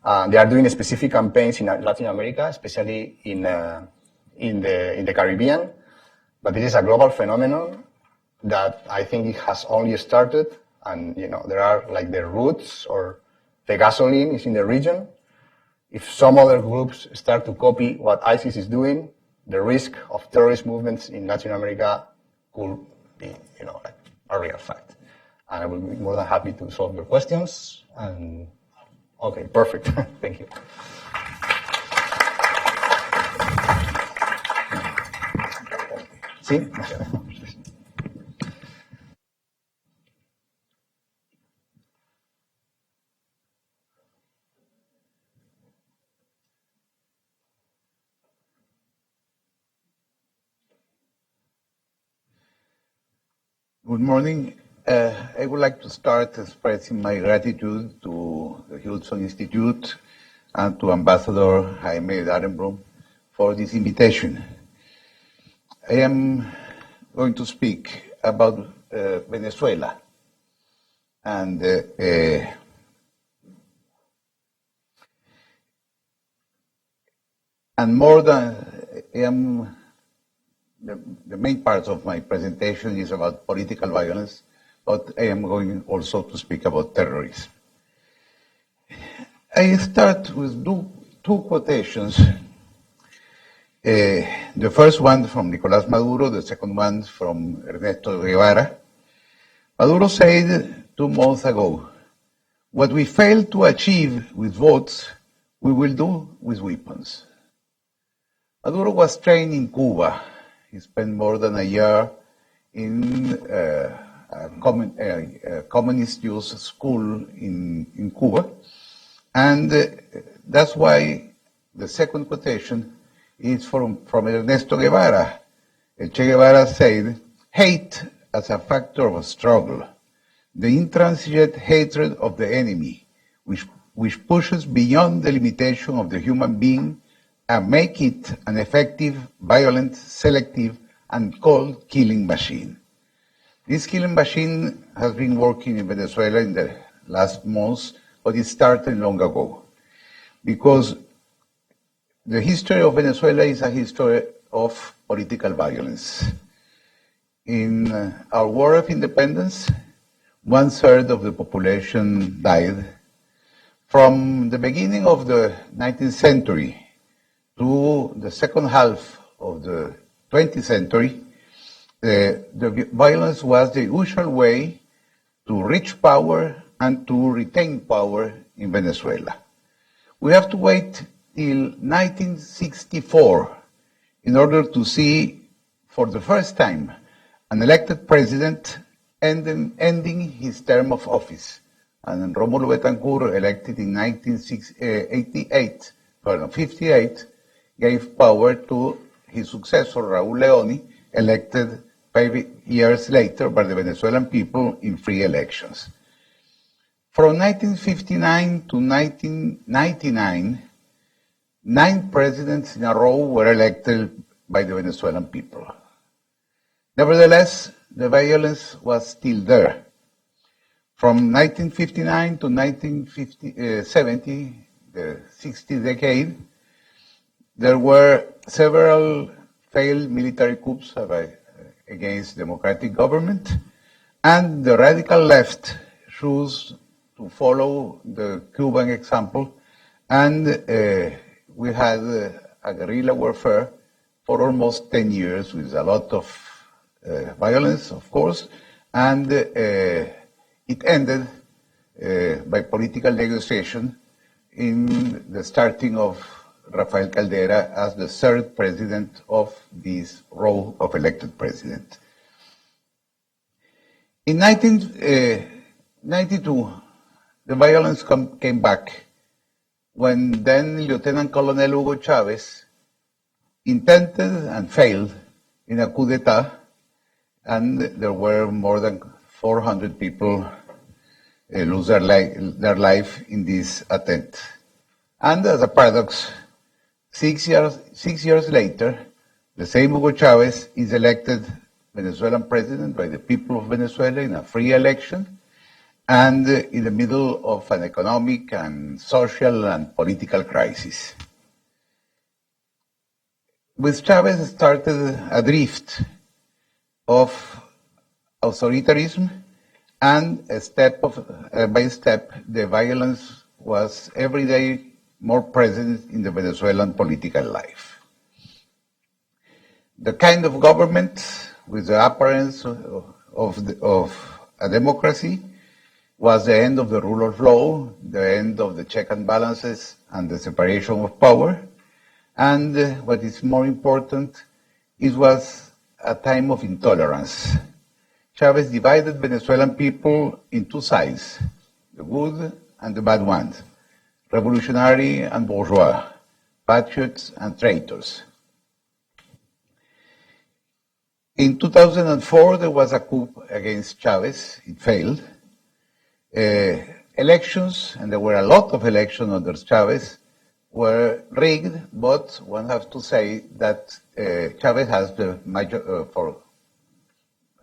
S3: they are doing specific campaigns in Latin America, especially in the Caribbean. But this is a global phenomenon that I think it has only started, and there are like the roots or the gasoline is in the region. If some other groups start to copy what ISIS is doing, the risk of terrorist movements in Latin America could be, a real fact. And I will be more than happy to solve your questions. And okay, perfect. Thank you. Sí.
S4: Good morning. I would like to start expressing my gratitude to the Hudson Institute and to Ambassador Jaime Daremblum for this invitation. I am going to speak about Venezuela and more than the main part of my presentation is about political violence, but I am going also to speak about terrorism. I start with two quotations. The first one from Nicolás Maduro, the second one from Ernesto Guevara. Maduro said 2 months ago, "What we failed to achieve with votes, we will do with weapons." Maduro was trained in Cuba. He spent more than a year in a communist youth school in Cuba. And that's why the second quotation is from Ernesto Guevara. Che Guevara said, "Hate as a factor of struggle, the intransigent hatred of the enemy, which pushes beyond the limitation of the human being and make it an effective, violent, selective, and cold killing machine." This killing machine has been working in Venezuela in the last months, but it started long ago. Because the history of Venezuela is a history of political violence. In our War of Independence, 1/3 of the population died. From the beginning of the 19th century to the second half of the 20th century, the violence was the usual way to reach power and to retain power in Venezuela. We have to wait till 1964 in order to see, for the first time, an elected president ending his term of office. And Rómulo Betancourt, elected in 1958, gave power to his successor, Raúl Leoni, elected 5 years later by the Venezuelan people in free elections. From 1959 to 1999, 9 presidents in a row were elected by the Venezuelan people. Nevertheless, the violence was still there. From 1959 to 1970, the 60th decade, there were several failed military coups against democratic government, and the radical left chose to follow the Cuban example, and we had a guerrilla warfare for almost 10 years with a lot of violence, of course, and it ended by political negotiation in the starting of Rafael Caldera as the 3rd president of this row of elected president. In 1992, the violence came back when then Lieutenant Colonel Hugo Chavez intended and failed in a coup d'etat, and there were more than 400 people lose their life in this attempt. And as a paradox, 6 years later, the same Hugo Chavez is elected Venezuelan president by the people of Venezuela in a free election, and in the middle of an economic and social and political crisis. With Chavez started a drift of authoritarianism, and step by step, the violence was every day more present in the Venezuelan political life. The kind of government with the appearance of a democracy was the end of the rule of law, the end of the check and balances, and the separation of power. And what is more important, it was a time of intolerance. Chavez divided Venezuelan people in two sides, the good and the bad ones, revolutionary and bourgeois, patriots and traitors. In 2004, there was a coup against Chavez. It failed. Elections, and there were a lot of elections under Chavez, were rigged, but one has to say that Chavez has the major, for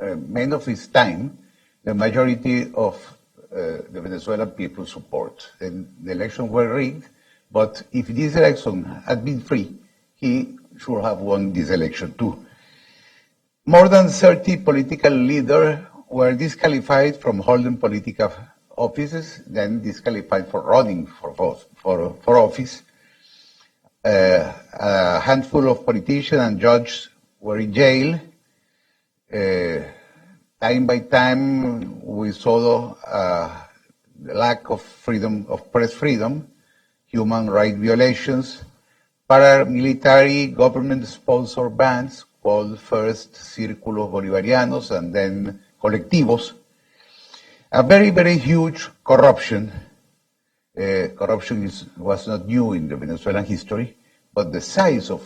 S4: many of his time, the majority of the Venezuelan people support. And the elections were rigged, but if this election had been free, he should have won this election too. More than 30 political leaders were disqualified from holding political offices, then disqualified for running for office. A handful of politicians and judges were in jail. Time by time, we saw the lack of freedom, of press freedom, human rights violations, paramilitary government-sponsored bands called first Círculos Bolivarianos and then Colectivos. A very, very huge corruption. Corruption was not new in the Venezuelan history, but the size of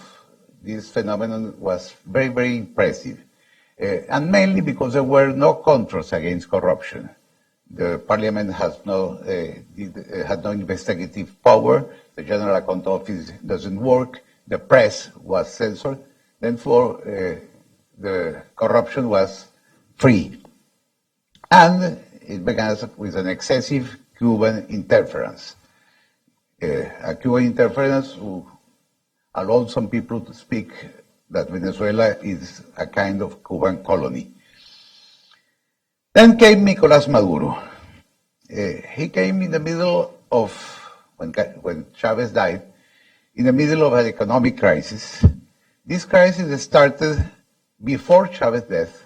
S4: this phenomenon was very, very impressive. And mainly because there were no controls against corruption. The parliament had no investigative power, the General Account Office doesn't work, the press was censored, therefore the corruption was free. And it began with an excessive Cuban interference. A Cuban interference who allowed some people to speak that Venezuela is a kind of Cuban colony. Then came Nicolás Maduro. He came in the middle of, when Chavez died, in the middle of an economic crisis. This crisis started before Chavez's death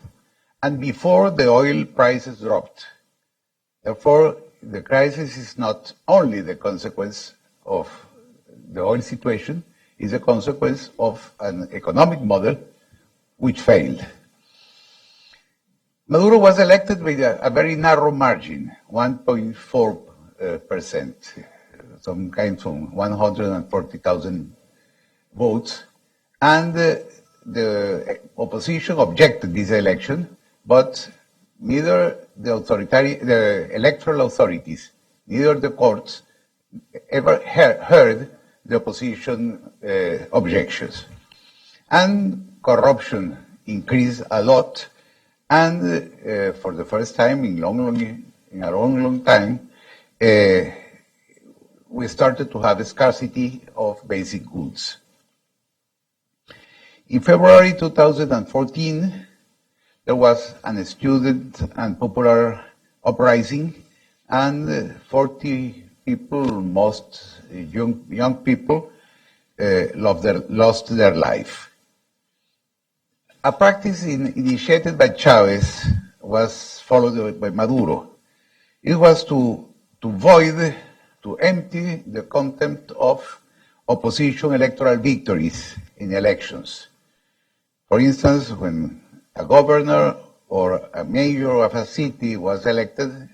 S4: and before the oil prices dropped. Therefore, the crisis is not only the consequence of the oil situation, it's a consequence of an economic model which failed. Maduro was elected with a very narrow margin, 1.4%, some kind of 140,000 votes, and the opposition objected this election, but neither the electoral authorities, neither the courts ever heard the opposition objections. And corruption increased a lot, and for the first time in a long time, we started to have a scarcity of basic goods. In February 2014, there was a student and popular uprising, and 40 people, most young people, lost their life. A practice initiated by Chavez was followed by Maduro. It was to empty the content of opposition electoral victories in elections. For instance, when a governor or a mayor of a city was elected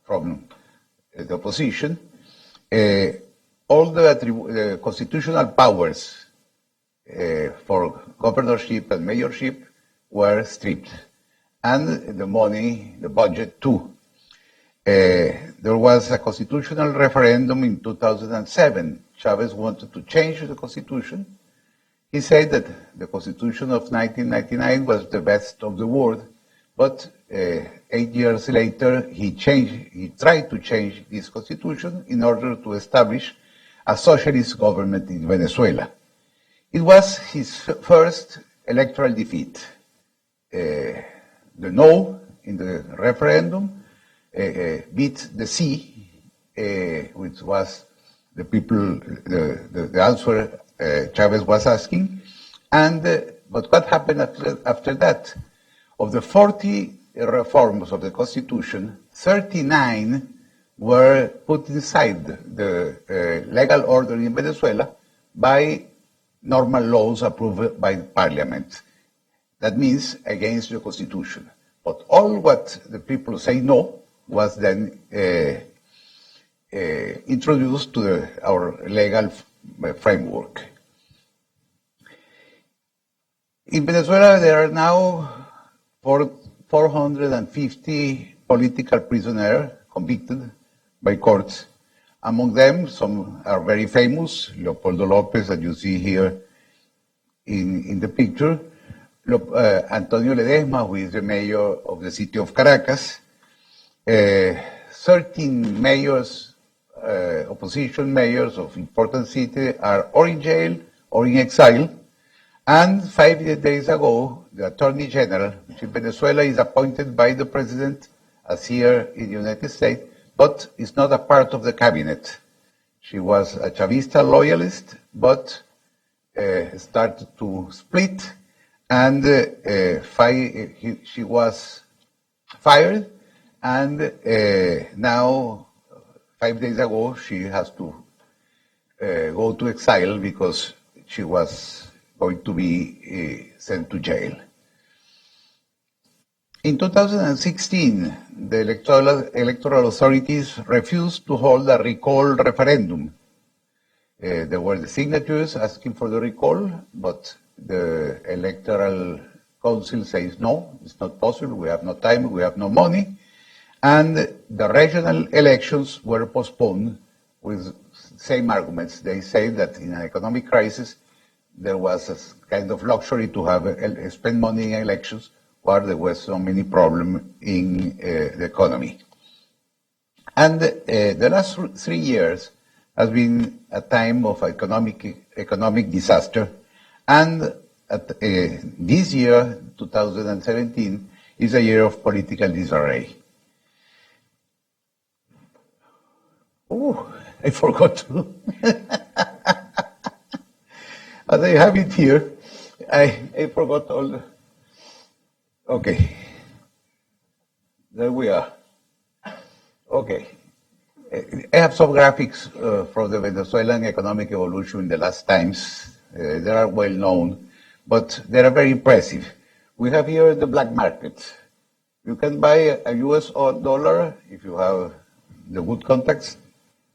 S4: from the opposition, all the constitutional powers for governorship and mayorship were stripped, and the money, the budget too. There was a constitutional referendum in 2007. Chavez wanted to change the constitution. He said that the constitution of 1999 was the best of the world, but 8 years later he tried to change this constitution in order to establish a socialist government in Venezuela. It was his first electoral defeat. The no in the referendum beat the sí, which was the answer Chavez was asking. But what happened after that? Of the 40 reforms of the Constitution, 39 were put inside the legal order in Venezuela by normal laws approved by Parliament. That means against the Constitution. But all what the people say no was then introduced to our legal framework. In Venezuela, there are now 450 political prisoners convicted by courts. Among them, some are very famous, Leopoldo Lopez, that you see here in the picture, Antonio Ledesma, who is the mayor of the city of Caracas, 13 mayors, opposition mayors of important cities are or in jail or in exile. And 5 days ago, the Attorney General, which in Venezuela is appointed by the President, as here in the United States, but is not a part of the cabinet. She was a Chavista loyalist, but started to split, and she was fired, and now, 5 days ago, she has to go to exile because she was going to be sent to jail. In 2016, the electoral authorities refused to hold a recall referendum. There were the signatures asking for the recall, but the electoral council says no, it's not possible, we have no time, we have no money. And the regional elections were postponed with same arguments. They say that in an economic crisis, there was a kind of luxury to have spend money in elections, while there was so many problems in the economy. And the last 3 years has been a time of economic disaster, and this year, 2017, is a year of political disarray. Oh, I forgot to. As I have it here, I forgot all the... Okay. There we are. Okay. I have some graphics from the Venezuelan economic evolution in the last times. They are well known, but they are very impressive. We have here the black market. You can buy a US dollar if you have the good contacts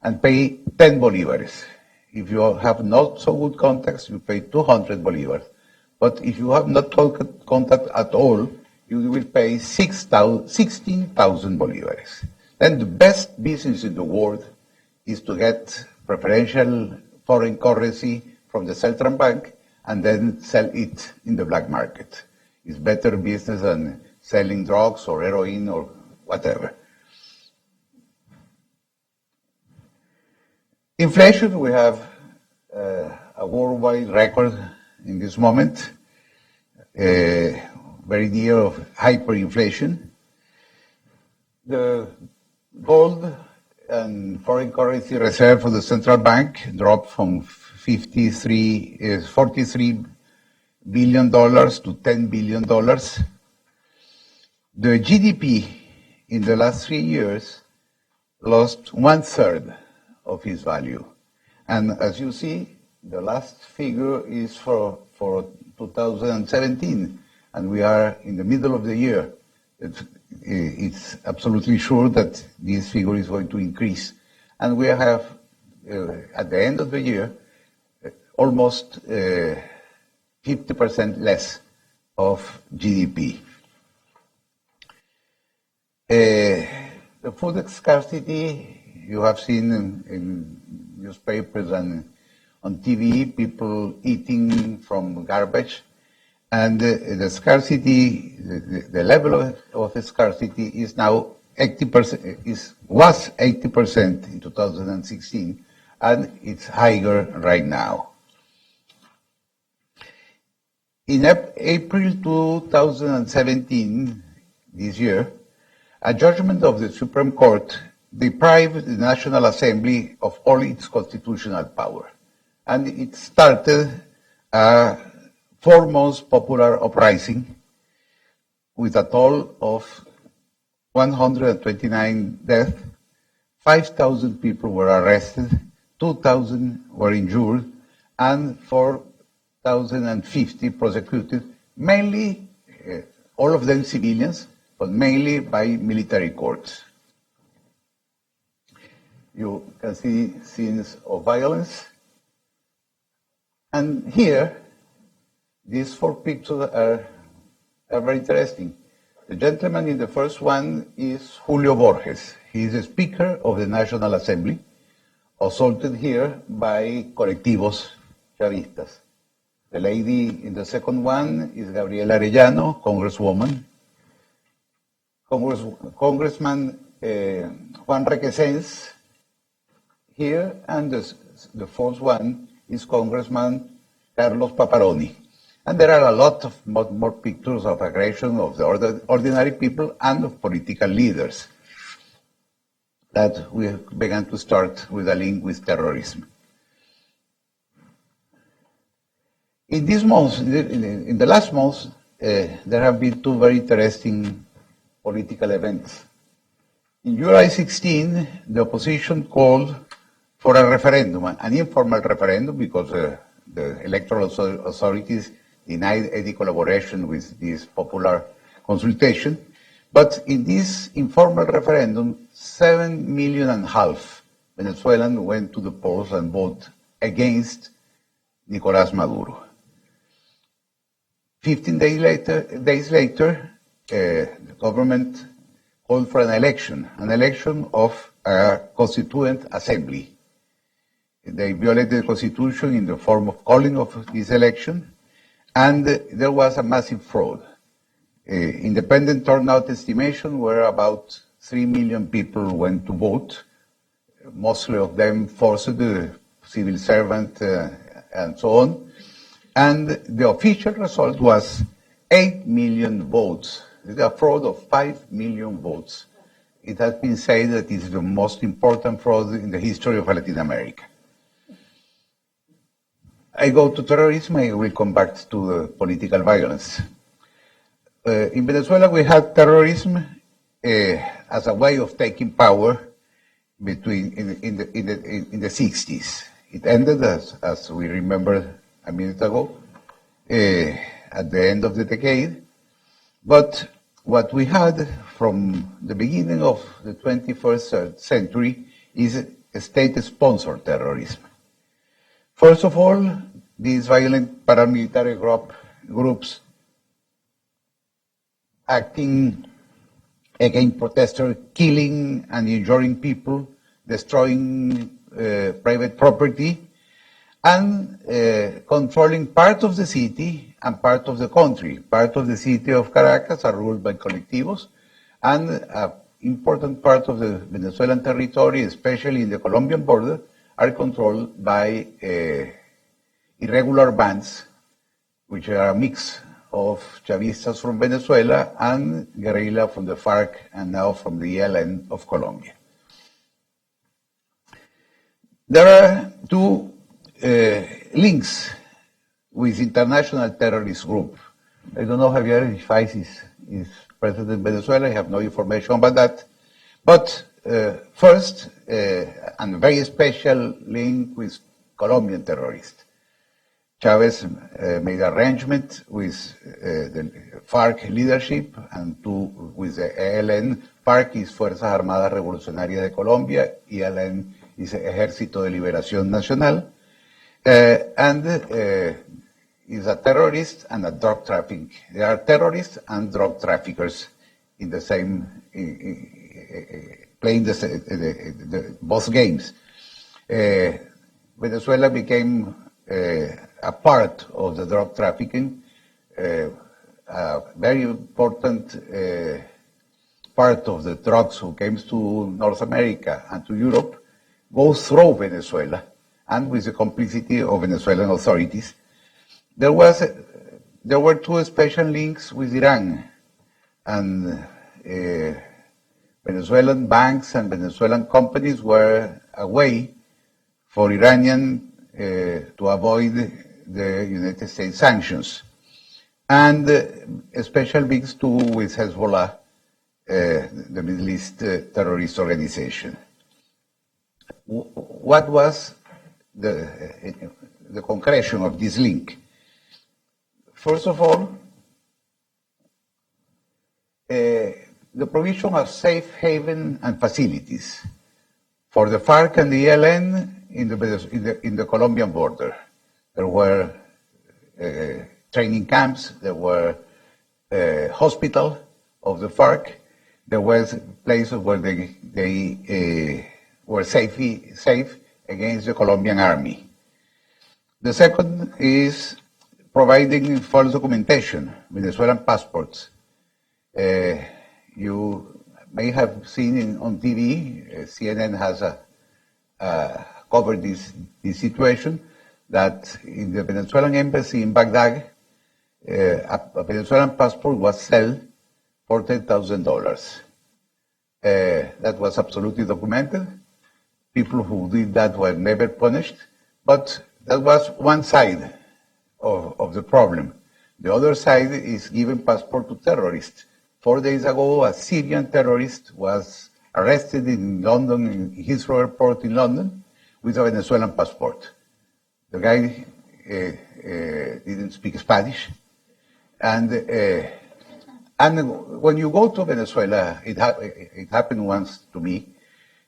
S4: and pay 10 bolívares. If you have not so good contacts, you pay 200 bolívares. But if you have not contact at all, you will pay 16,000 bolívares. Then the best business in the world is to get preferential foreign currency from the central bank and then sell it in the black market. It's better business than selling drugs or heroin or whatever. Inflation, we have a worldwide record in this moment, very near of hyperinflation. The gold and foreign currency reserve for the central bank dropped from $43 billion to $10 billion. The GDP in the last 3 years lost 1/3 of its value. And as you see, the last figure is for 2017, and we are in the middle of the year. It's absolutely sure that this figure is going to increase. And we have, at the end of the year, almost 50% less of GDP. The food scarcity, you have seen in newspapers and on TV, people eating from garbage. And the scarcity, the level of scarcity is now 80%, was 80% in 2016, and it's higher right now. In April 2017, this year, a judgment of the Supreme Court deprived the National Assembly of all its constitutional power. And it started a 4-month popular uprising with a toll of 129 deaths, 5,000 people were arrested, 2,000 were injured, and 4,050 prosecuted, mainly, all of them civilians, but mainly by military courts. You can see scenes of violence. And here, these 4 pictures are very interesting. The gentleman in the first one is Julio Borges. He is the Speaker of the National Assembly, assaulted here by colectivos chavistas. The lady in the second one is Gabriela Arellano, Congresswoman. Congressman Juan Requesens here, and the fourth one is Congressman Carlos Paparoni. And there are a lot of more pictures of aggression of the ordinary people and of political leaders that we began to start with a link with terrorism. In these months, in the last months, there have been 2 very interesting political events. In July 16, the opposition called for a referendum, an informal referendum, because the electoral authorities denied any collaboration with this popular consultation. But in this informal referendum, 7.5 million Venezuelans went to the polls and voted against Nicolás Maduro. 15 days later, the government called for an election of a constituent assembly. They violated the constitution in the form of calling of this election, and there was a massive fraud. Independent turnout estimation were about 3 million people went to vote, mostly of them forced civil servant and so on. And the official result was 8 million votes. It's a fraud of 5 million votes. It has been said that it is the most important fraud in the history of Latin America. I go to terrorism, I will come back to the political violence. In Venezuela, we had terrorism as a way of taking power in the 60s. It ended, as we remember a minute ago, at the end of the decade. But what we had from the beginning of the 21st century is state-sponsored terrorism. First of all, these violent paramilitary groups acting against protesters, killing and injuring people, destroying private property, and controlling part of the city and part of the country. Part of the city of Caracas are ruled by colectivos, and an important part of the Venezuelan territory, especially in the Colombian border, are controlled by irregular bands, which are a mix of Chavistas from Venezuela and guerrilla from the FARC and now from the ELN of Colombia. There are 2 links with international terrorist group. I don't know, Javier, if ISIS is present in Venezuela. I have no information about that. But first, and very special link with Colombian terrorists. Chavez made arrangement with the FARC leadership and with the ELN. FARC is Fuerzas Armadas Revolucionarias de Colombia, ELN is Ejército de Liberación Nacional, and is a terrorist and a drug trafficking. They are terrorists and drug traffickers in the same, playing both games. Venezuela became a part of the drug trafficking, a very important part of the drugs who came to North America and to Europe goes through Venezuela, and with the complicity of Venezuelan authorities. There were 2 special links with Iran, and Venezuelan banks and Venezuelan companies were a way for Iranian to avoid the United States sanctions. and special links to with Hezbollah, the Middle East terrorist organization. What was the concretion of this link? First of all, the provision of safe haven and facilities for the FARC and the ELN in the Colombian border. There were training camps, there were hospital of the FARC, there was places where they were safe against the Colombian army. The second is providing false documentation, Venezuelan passports. You may have seen on TV, CNN has covered this situation, that in the Venezuelan embassy in Baghdad, a Venezuelan passport was sold for $10,000. That was absolutely documented. People who did that were never punished, but that was one side of the problem. The other side is giving passport to terrorists. 4 days ago, a Syrian terrorist was arrested in London, in Heathrow Airport in London, with a Venezuelan passport. The guy didn't speak Spanish. And when you go to Venezuela, it happened once to me.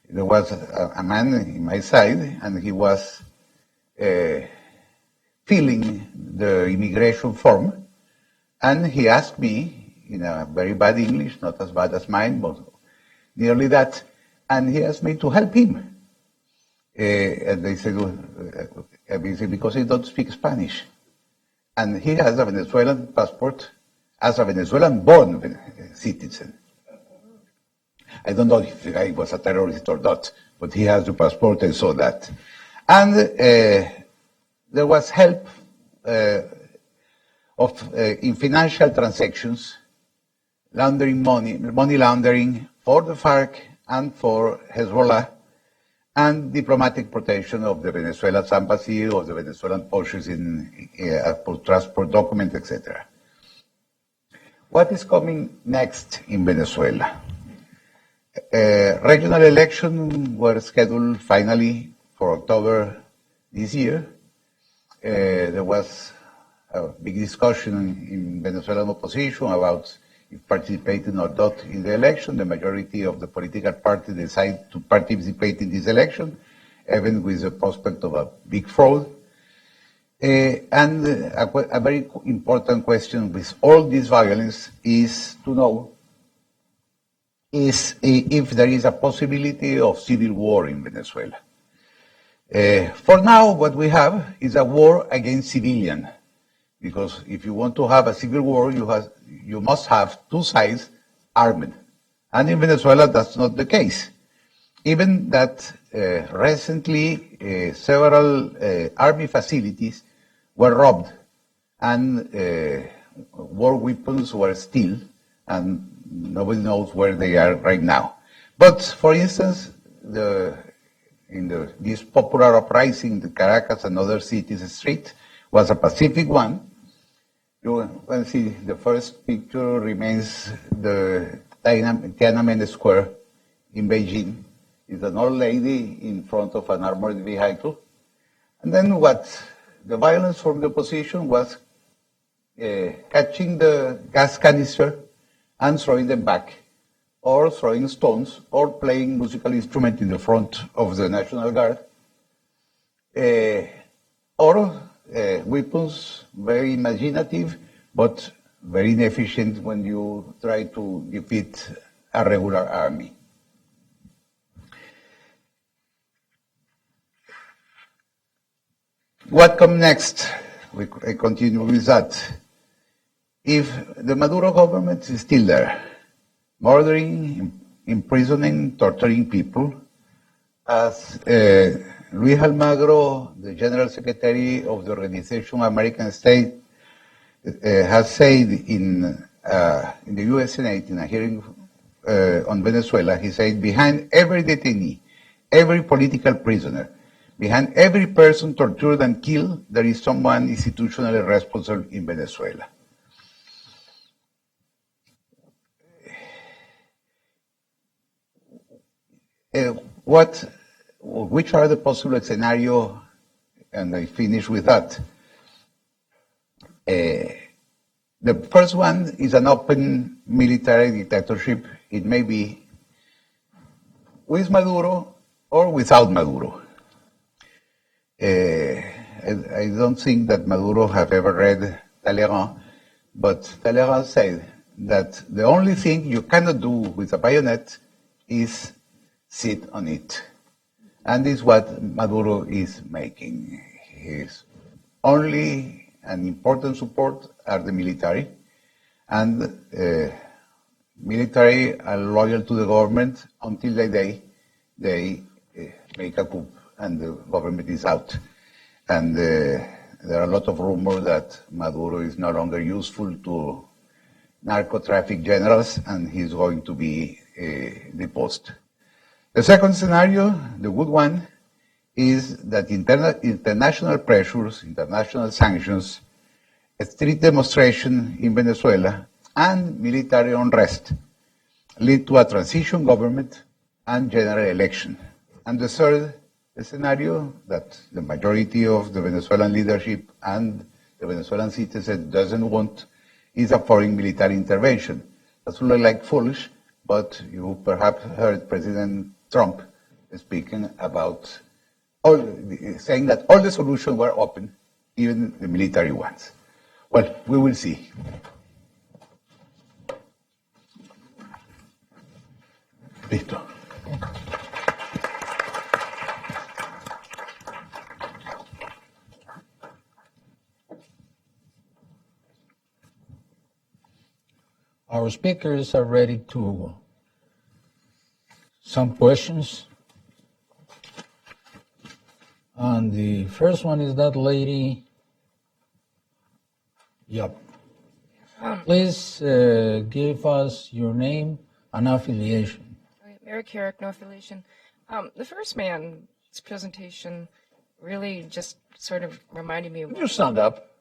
S4: There was a man in my side, and he was filling the immigration form, and he asked me in a very bad English, not as bad as mine, but nearly that, and he asked me to help him. And they said, because he don't speak Spanish. And he has a Venezuelan passport as a Venezuelan-born citizen. I don't know if the guy was a terrorist or not, but he has the passport, I saw that. And there was help in financial transactions, laundering money laundering for the FARC and for Hezbollah, and diplomatic protection of the Venezuela's embassy, of the Venezuelan postures in transport documents, etc. What is coming next in Venezuela? Regional elections were scheduled finally for October this year. There was a big discussion in Venezuelan opposition about if participating or not in the election. The majority of the political parties decided to participate in this election, even with the prospect of a big fraud. And a very important question with all this violence is to know if there is a possibility of civil war in Venezuela. For now, what we have is a war against civilians, because if you want to have a civil war, you must have two sides armed. And in Venezuela, that's not the case. Even that recently several army facilities were robbed and war weapons were stolen, and nobody knows where they are right now. But for instance, this popular uprising in Caracas and other cities' street was a pacific one. You can see the first picture remains the Tiananmen Square in Beijing. It's an old lady in front of an armored vehicle. And then the violence from the opposition was catching the gas canister and throwing them back, or throwing stones, or playing musical instrument in the front of the National Guard, or weapons, very imaginative, but very inefficient when you try to defeat a regular army. What comes next? I continue with that. If the Maduro government is still there, murdering, imprisoning, torturing people, as Luis Almagro, the General Secretary of the Organization American State, has said in the U.S. Senate in a hearing on Venezuela, he said, behind every detainee, every political prisoner, behind every person tortured and killed, there is someone institutionally responsible in Venezuela. which are the possible scenarios, and I finish with that. The first one is an open military dictatorship. It may be with Maduro or without Maduro. I don't think that Maduro have ever read Talleyrand, but Talleyrand said that the only thing you cannot do with a bayonet is sit on it. And this is what Maduro is making. His only and important support are the military, and military are loyal to the government until the day they make a coup and the government is out. And there are a lot of rumors that Maduro is no longer useful to narco-traffic generals and he's going to be deposed. The second scenario, the good one, is that international pressures, international sanctions, street demonstration in Venezuela, and military unrest lead to a transition government and general election. And the third scenario, that the majority of the Venezuelan leadership and the Venezuelan citizens doesn't want, is a foreign military intervention. That's really like foolish, but you perhaps heard President Trump speaking about saying that all the solutions were open, even the military ones. Well, we will see. Listo.
S1: Our speakers are ready to some questions. And the first one is that lady. Yep. Please give us your name and affiliation.
S5: Mary Carrick, no affiliation. The first man's presentation really just sort of reminded me of
S2: Could you stand up,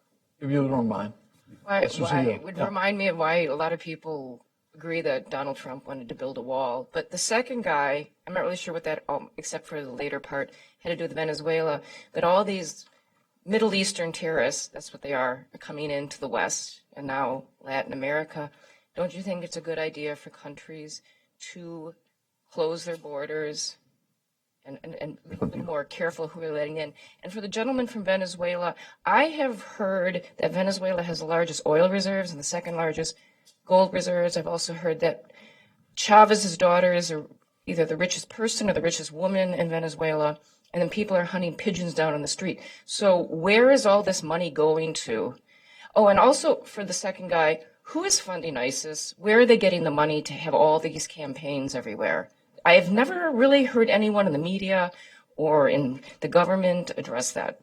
S2: if you don't mind?
S5: it would remind me of why a lot of people agree that Donald Trump wanted to build a wall. But the second guy, I'm not really sure what that, except for the later part, had to do with Venezuela, that all these Middle Eastern terrorists, that's what they are coming into the West and now Latin America. Don't you think it's a good idea for countries to close their borders and be more careful who we're letting in? And for the gentleman from Venezuela, I have heard that Venezuela has the largest oil reserves and the second largest gold reserves. I've also heard that Chavez's daughters are either the richest person or the richest woman in Venezuela, and then people are hunting pigeons down on the street. So where is all this money going to? Oh, and also for the second guy, who is funding ISIS? Where are they getting the money to have all these campaigns everywhere? I have never really heard anyone in the media or in the government address that.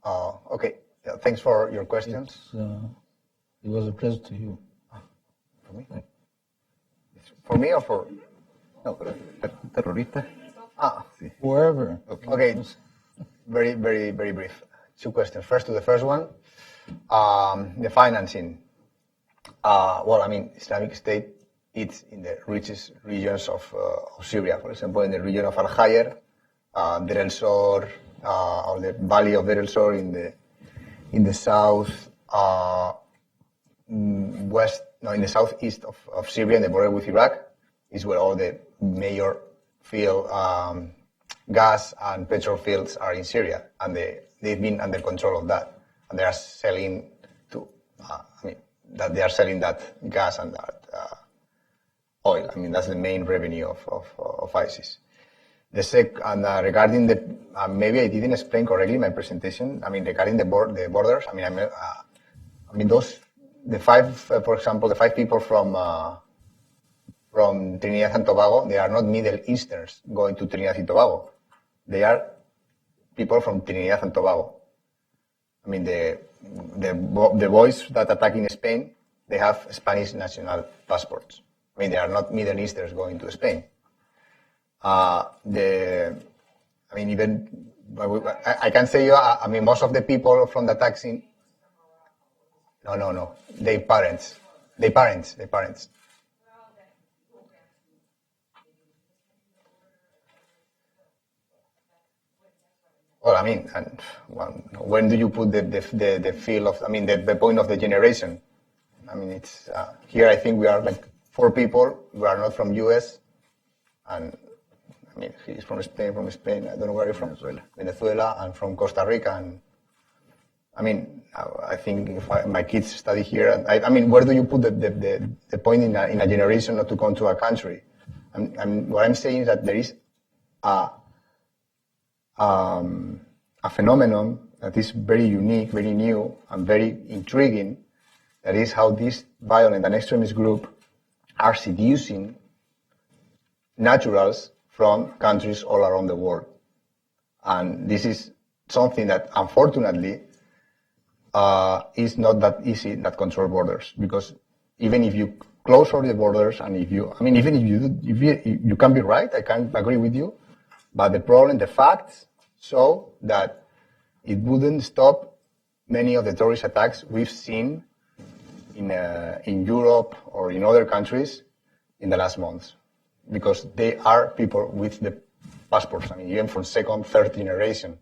S3: Okay, thanks for your questions.
S1: It was addressed to you.
S3: For me? For me or for?
S4: No, terrorista.
S1: Whoever.
S3: Okay, very brief. Two questions. First to the first one, the financing. Well, I mean, Islamic State, it's in the richest regions of Syria. For example, in the region of Al-Hayr, Deir el-Zor, or the valley of Deir el-Zor in the south west, no, in the southeast of Syria, in the border with Iraq, is where all the major field gas and petrol fields are in Syria, and they've been under control of that, and they are selling to, they are selling that gas and that oil. I mean, that's the main revenue of ISIS. Regarding the, maybe I didn't explain correctly in my presentation. I mean, regarding the borders. I mean, the five, for example, the 5 people from Trinidad and Tobago, they are not Middle Easterns going to Trinidad and Tobago. They are people from Trinidad and Tobago. I mean, the boys that attack in Spain, they have Spanish national passports. I mean, they are not Middle Easterns going to Spain. I can say you, I mean, most of the people from the attacks in, no, their parents. Well, I mean, and when do you put the feel of, I mean, the point of the generation? I mean, it's here. I think we are like 4 people. We are not from US, and I mean, he's from Spain. I don't know where you're from. Venezuela, and from Costa Rica. And I mean, I think if my kids study here, I mean, where do you put the point in a generation not to come to a country? What I'm saying is that there is a phenomenon that is very unique, very new, and very intriguing. That is how this violent and extremist group are seducing naturals from countries all around the world. And this is something that, unfortunately, is not that easy, that control borders. Because even if you close all the borders, and if you can be right, I can agree with you, but the facts show that it wouldn't stop many of the terrorist attacks we've seen in Europe or in other countries in the last months, because they are people with the passports. I mean, even from second, third generation,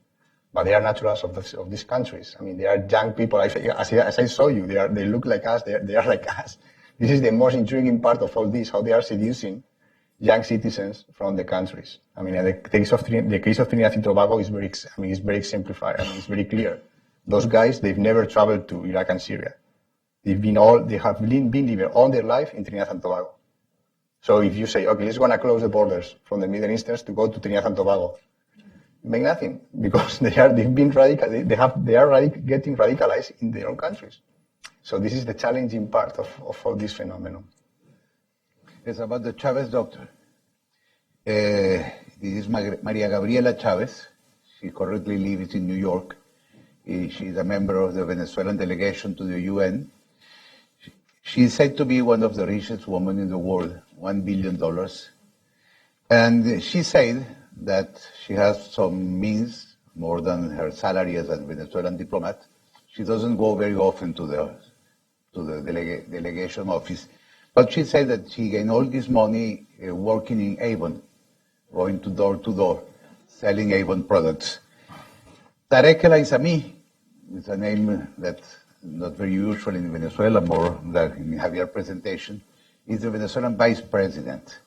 S3: but they are naturals of these countries. I mean, they are young people. As I saw you, they look like us. They are like us. This is the most intriguing part of all this: how they are seducing young citizens from the countries. I mean, the case of Trinidad and Tobago is very exemplified. I mean, it's very clear. Those guys, they've never traveled to Iraq and Syria. They have been living all their life in Trinidad and Tobago. So if you say, okay, let's go and close the borders from the Middle Easterns to go to Trinidad and Tobago, make nothing, because they've been radical. They are getting radicalized in their own countries. So this is the challenging part of all this phenomenon.
S4: It's about the Chavez doctor. This is Maria Gabriela Chavez. She currently lives in New York. She's a member of the Venezuelan delegation to the UN. She's said to be one of the richest women in the world, $1 billion. And she said that she has some means, more than her salary as a Venezuelan diplomat. She doesn't go very often to the delegation office. But she said that she gained all this money working in Avon, going to door, selling Avon products. Tarek El Aizami is a name that's not very usual in Venezuela, more than in Javier's presentation, is the Venezuelan vice president.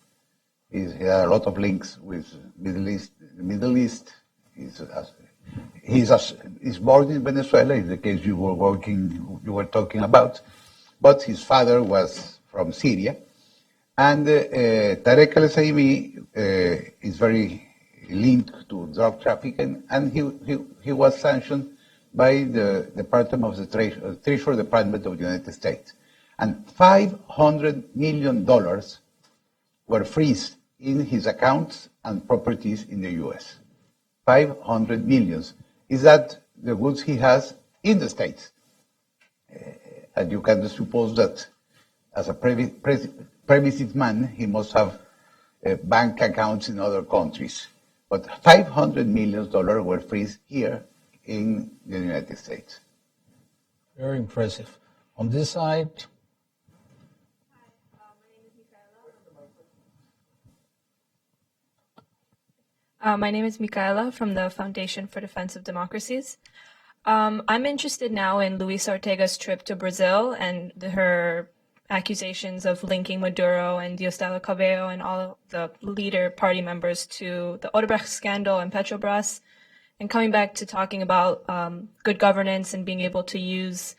S4: He has a lot of links with Middle East. He's born in Venezuela, in the case you were talking about, but his father was from Syria. And Tarek El Aizami is very linked to drug trafficking, and he was sanctioned by the Department of the Treasury Department of the United States. And $500 million were freezed in his accounts and properties in the U.S. 500 millions. Is that the goods he has in the States? And you can suppose that as a premises man, he must have bank accounts in other countries. But $500 million were freezed here in the United States.
S1: Very impressive. On this side,
S6: my name is Micaela from the Foundation for Defense of Democracies. I'm interested now in Luis Ortega's trip to Brazil and her accusations of linking Maduro and Diosdado Cabello and all the leader party members to the Odebrecht scandal and Petrobras, and coming back to talking about good governance and being able to use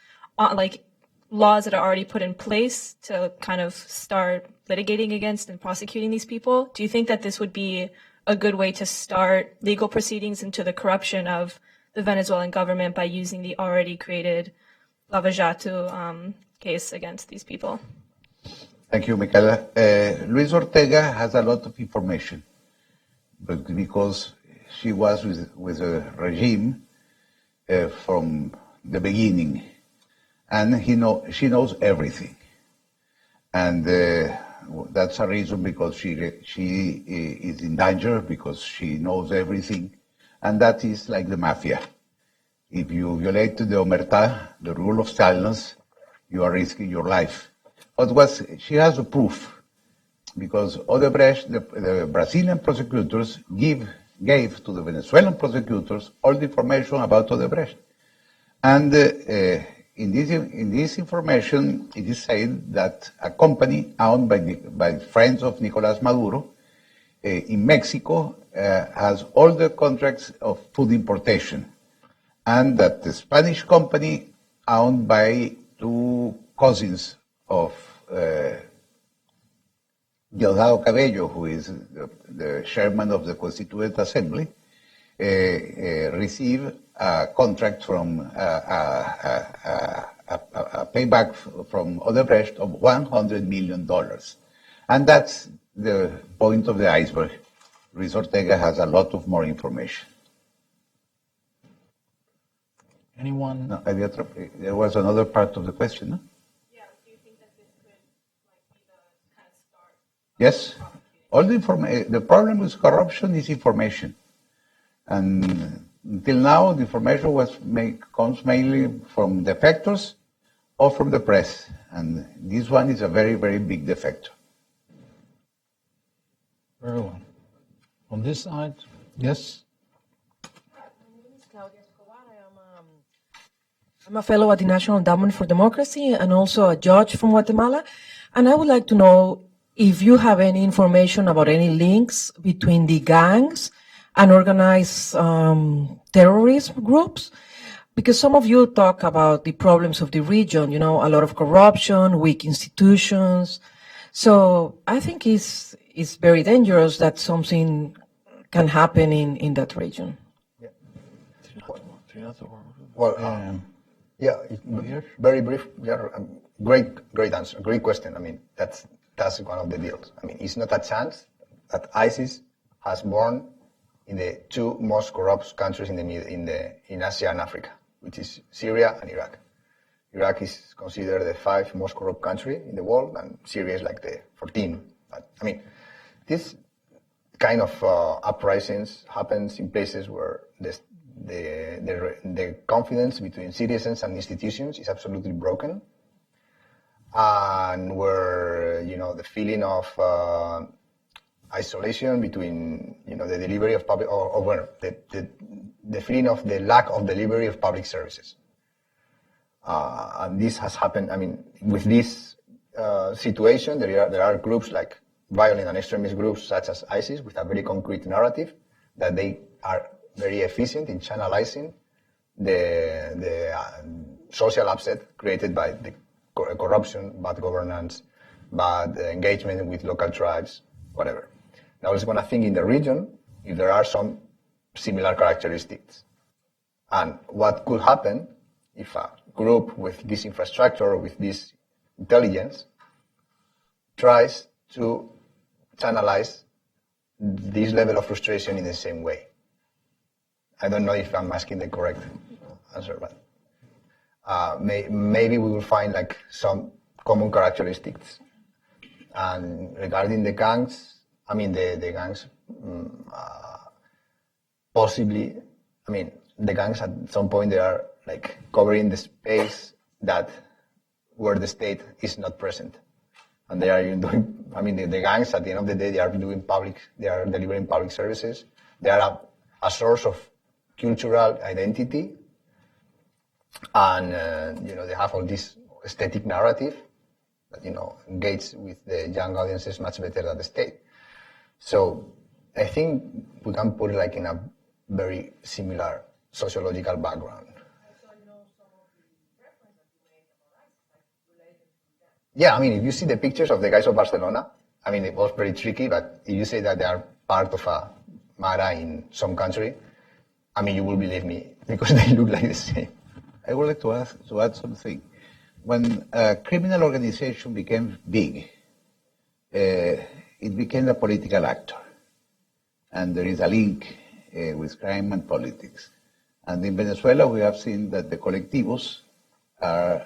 S6: laws that are already put in place to kind of start litigating against and prosecuting these people. Do you think that this would be a good way to start legal proceedings into the corruption of the Venezuelan government by using the already created Lava Jato case against these people?
S4: Thank you, Micaela. Luis Ortega has a lot of information, but because she was with the regime from the beginning, and she knows everything, and that's a reason because she is in danger, because she knows everything, and that is like the mafia. If you violate the omertà, the rule of silence, you are risking your life. But she has the proof, because Odebrecht, the Brazilian prosecutors give gave to the Venezuelan prosecutors all the information about Odebrecht. And in this information, it is said that a company owned by friends of Nicolás Maduro in Mexico has all the contracts of food importation, and that the Spanish company owned by two cousins of Diosdado Cabello, who is the chairman of the Constituent Assembly, received a contract from a payback from Odebrecht of $100 million. And that's the point of the iceberg. Ruiz Ortega has a lot of more information.
S1: Anyone?
S4: No, there was another part of the question, no?
S6: Yeah, do you think that this could be the kind of start?
S4: Yes. All the information. The problem with corruption is information, and until now, the information comes mainly from defectors or from the press, and this one is a very, very big defector.
S1: Very well. On this side, yes?
S7: I'm a fellow at the National Endowment for Democracy and also a judge from Guatemala. And I would like to know if you have any information about any links between the gangs and organized terrorism groups. Because some of you talk about the problems of the region, a lot of corruption, weak institutions. So I think it's very dangerous that something can happen in that region.
S3: Well, very brief. Yeah, great answer. Great question. I mean, that's one of the deals. I mean, it's not a chance that ISIS has born in the two most corrupt countries in Asia and Africa, which is Syria and Iraq. Iraq is considered the 5th most corrupt country in the world, and Syria is like the 14th. I mean, this kind of uprisings happens in places where the confidence between citizens and institutions is absolutely broken, and where the feeling of isolation between the delivery of public the feeling of the lack of delivery of public services, and this has happened. I mean, with this situation, there are groups like violent and extremist groups such as ISIS with a very concrete narrative that they are very efficient in channelizing the social upset created by the corruption, bad governance, bad engagement with local tribes, whatever. Now, I was going to think in the region if there are some similar characteristics. And what could happen if a group with this infrastructure, with this intelligence, tries to channelize this level of frustration in the same way. I don't know if I'm asking the correct answer, but maybe we will find like some common characteristics. And regarding the gangs, I mean, the gangs possibly, I mean, the gangs at some point they are like covering the space where the state is not present. And they are doing, I mean, the gangs at the end of the day, they are delivering public services. They are a source of cultural identity, and they have all this aesthetic narrative that engages with the young audiences much better than the state. So I think we can put it like in a very similar sociological background. Yeah, I mean, if you see the pictures of the guys of Barcelona, I mean, it was very tricky, but if you say that they are part of a Mara in some country, I mean, you will believe me, because they look like the same.
S4: I would like to add something. When a criminal organization became big, it became a political actor. And there is a link with crime and politics. And in Venezuela, we have seen that the colectivos are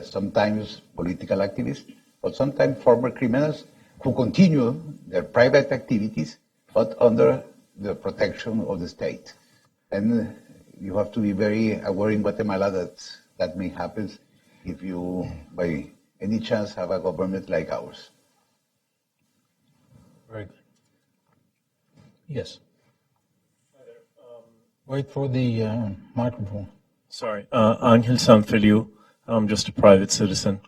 S4: sometimes political activists, but sometimes former criminals who continue their private activities, but under the protection of the state. And you have to be very aware in Guatemala that may happen if you, by any chance, have a government like ours.
S1: Very good. Yes. Wait for the microphone.
S8: Sorry, Angel Sanfeliu. I'm just a private citizen.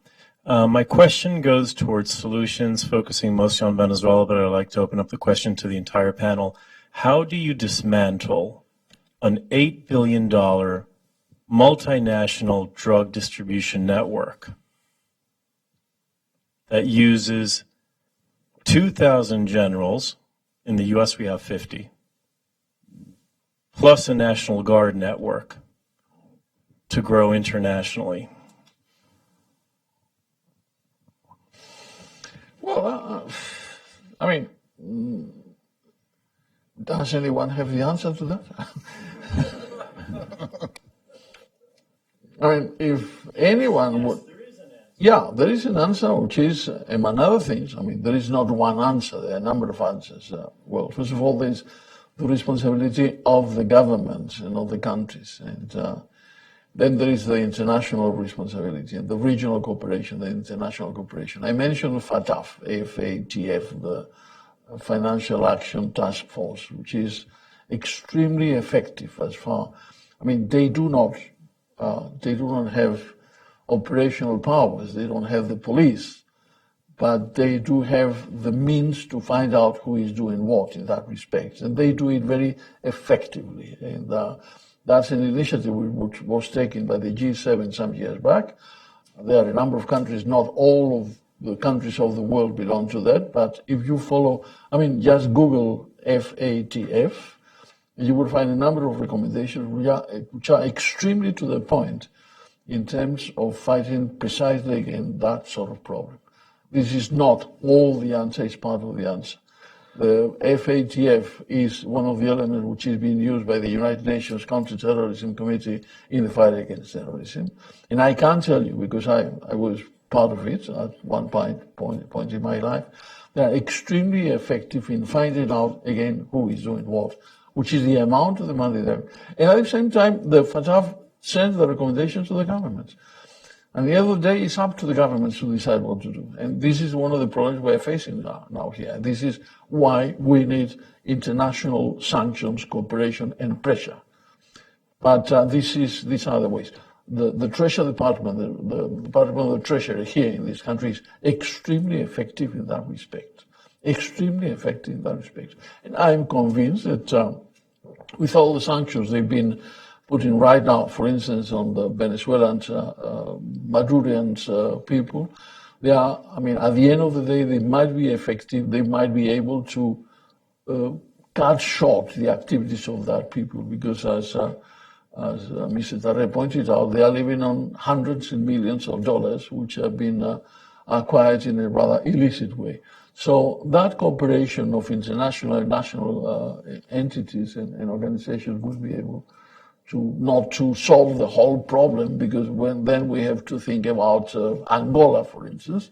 S8: My question goes towards solutions, focusing mostly on Venezuela, but I'd like to open up the question to the entire panel. How do you dismantle an $8 billion multinational drug distribution network that uses 2,000 generals, in the US we have 50, plus a National Guard network to grow internationally?
S2: Well, I mean, does anyone have the answer to that? I mean, if anyone would... Yeah, there is an answer, which is, among other things, I mean, there is not one answer, there are a number of answers. Well, first of all, there's the responsibility of the governments and of the countries. And then there is the international responsibility and the regional cooperation, the international cooperation. I mentioned FATF, FATF, the Financial Action Task Force, which is extremely effective as far, I mean, they do not have operational powers, they don't have the police, but they do have the means to find out who is doing what in that respect, and they do it very effectively. And that's an initiative which was taken by the G7 some years back. There are a number of countries, not all of the countries of the world belong to that, but if you follow, I mean, just Google FATF, you will find a number of recommendations which are extremely to the point in terms of fighting precisely against that sort of problem. This is not all the answer, it's part of the answer. The FATF is one of the elements which is being used by the United Nations Counter-Terrorism Committee in the fight against terrorism. And I can tell you, because I was part of it at one point in my life, they are extremely effective in finding out, again, who is doing what, which is the amount of the money there. And at the same time, the FATF sends the recommendations to the governments. And the other day, it's up to the governments to decide what to do. And this is one of the problems we're facing now here. This is why we need international sanctions, cooperation, and pressure. But these are the ways. The Treasury Department, the Department of the Treasury here in this country is extremely effective in that respect. Extremely effective in that respect. And I'm convinced that with all the sanctions they've been putting right now, for instance, on the Venezuelan, Madurian people, they are, I mean, at the end of the day, they might be effective, they might be able to cut short the activities of that people, because as Mr. Tarre pointed out, they are living on hundreds and millions of dollars, which have been acquired in a rather illicit way. So that cooperation of international and national entities and organizations would be able to not to solve the whole problem, because then we have to think about Angola, for instance.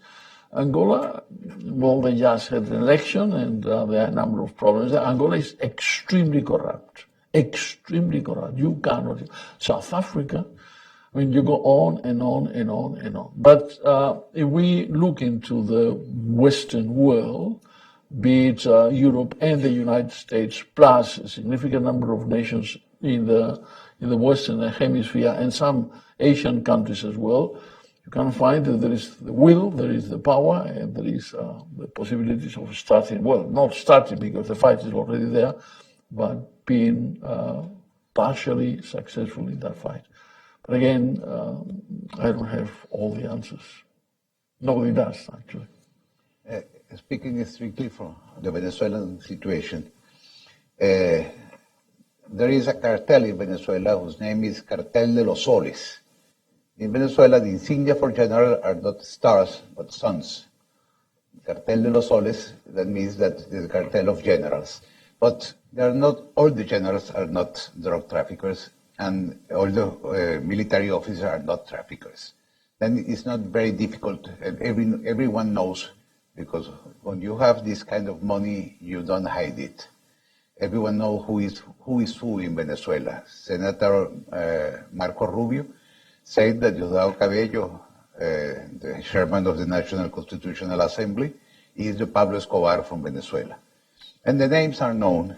S2: Angola, well, they just had an election and there are a number of problems. Angola is extremely corrupt. Extremely corrupt. You cannot. South Africa, I mean, you go on and on and on and on. But if we look into the Western world, be it Europe and the United States, plus a significant number of nations in the Western Hemisphere and some Asian countries as well, you can find that there is the will, there is the power, and there is the possibilities of starting, well, not starting because the fight is already there, but being partially successful in that fight. But again, I don't have all the answers. Nobody does, actually.
S4: Speaking strictly from the Venezuelan situation, there is a cartel in Venezuela whose name is Cartel de los Soles. In Venezuela, the insignia for general are not stars, but suns. Cartel de los Soles, that means that there's a cartel of generals. But they are not, all the generals are not drug traffickers, and all the military officers are not traffickers. Then it's not very difficult, and everyone knows, because when you have this kind of money, you don't hide it. Everyone knows who is who in Venezuela. Senator Marco Rubio said that Diosdado Cabello, the chairman of the National Constitutional Assembly, is the Pablo Escobar from Venezuela. And the names are known.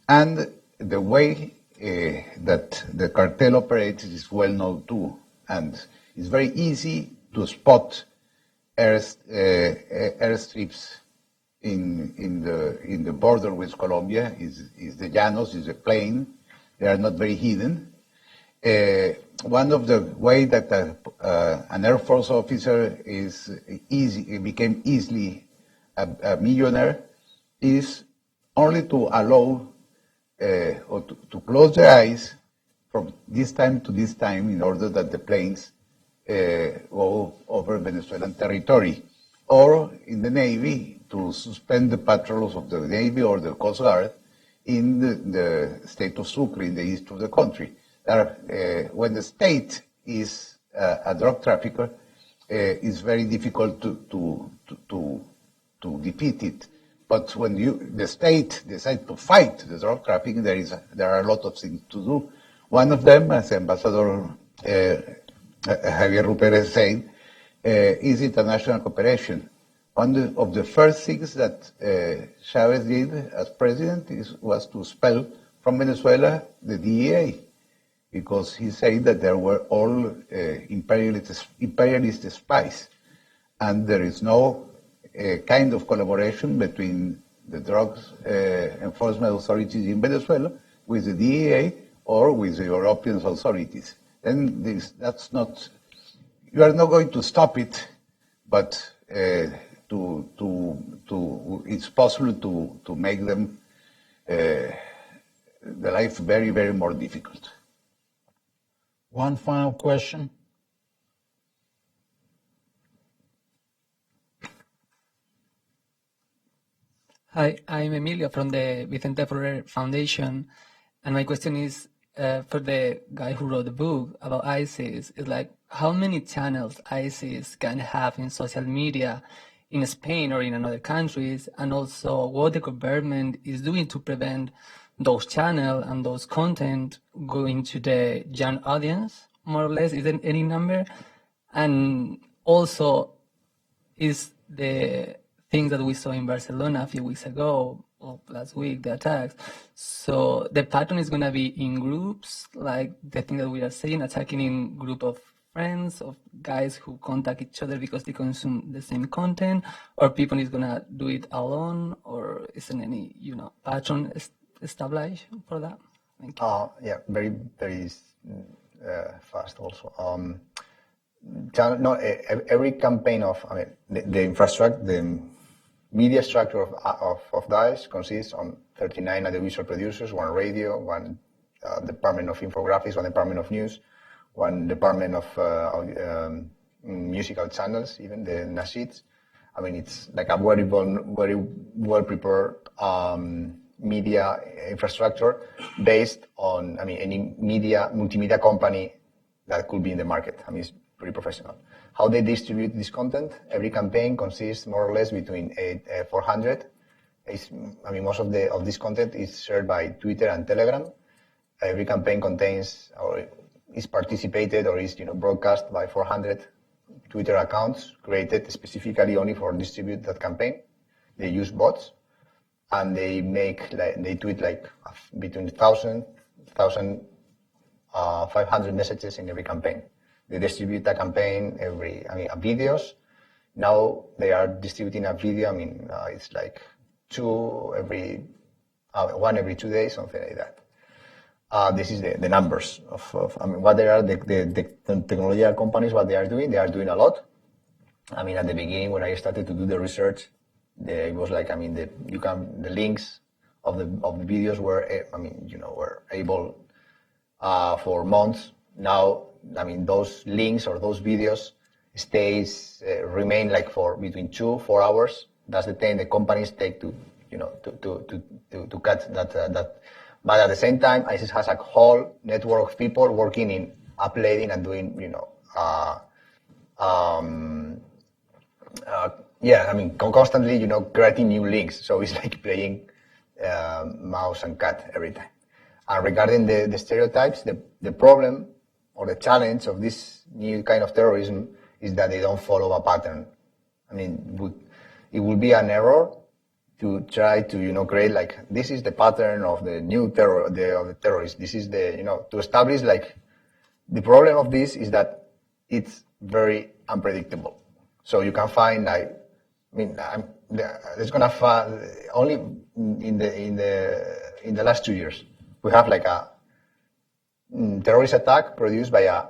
S4: And the way that the cartel operates is well known too, and it's very easy to spot airstrips in the border with Colombia. Is the llanos, is the plain. They are not very hidden. One of the way that an Air Force officer became easily a millionaire is only to allow or to close their eyes from this time to this time in order that the planes go over Venezuelan territory, or in the Navy to suspend the patrols of the Navy or the Coast Guard in the state of Sucre in the east of the country. When the state is a drug trafficker, it's very difficult to defeat it. But when the state decides to fight the drug trafficking, there are a lot of things to do. One of them, as Ambassador Javier Rupérez said, is international cooperation. One of the first things that Chavez did as president was to expel from Venezuela the DEA, because he said that there were all imperialist spies, and there is no kind of collaboration between the drugs enforcement authorities in Venezuela with the DEA or with the European authorities. Then that's not, you are not going to stop it, but it's possible to make them the life very, very more difficult.
S1: One final question.
S9: Hi, I'm Emilio from the Vicente Ferrer Foundation, and my question is for the guy who wrote the book about ISIS. It's like, how many channels ISIS can have in social media in Spain or in other countries, and also what the government is doing to prevent those channels and those content going to the young audience, more or less? Is there any number? And also, is the things that we saw in Barcelona a few weeks ago, or last week, the attacks, so the pattern is going to be in groups, like the thing that we are saying, attacking in group of friends, of guys who contact each other because they consume the same content, or people is going to do it alone, or isn't any, pattern established for that? Thank you.
S3: Yeah, very, very fast also. Every campaign the infrastructure, the media structure of Daesh consists on 39 audiovisual producers, one radio, one department of infographics, one department of news, one department of musical channels, even the nasheeds. It's like a very well prepared media infrastructure based on, any multimedia company that could be in the market. It's pretty professional. How they distribute this content? Every campaign consists more or less between 400. Most of this content is shared by Twitter and Telegram. Every campaign contains or is participated or is broadcast by 400 Twitter accounts created specifically only for distribute that campaign. They use bots, and they tweet between 1,500 messages in every campaign. They distribute a campaign videos. Now they are distributing a video. It's like one every 2 days, something like that. This is the numbers of what they are. The technology companies, what they are doing a lot. At the beginning when I started to do the research, it was like the links of the videos were were able for months. Now those links or those videos remain for between 2-4 hours. That's the time the companies take to cut that. But at the same time, ISIS has a whole network of people working in uploading and doing constantly creating new links. So it's like playing mouse and cat every time. And regarding the stereotypes, the problem or the challenge of this new kind of terrorism is that they don't follow a pattern. It would be an error to try to, create like, this is the pattern of the new terror, of the terrorists. This is the, to establish like, the problem of this is that it's very unpredictable. So you can find like, it's gonna find only in the last 2 years, we have like a terrorist attack produced by a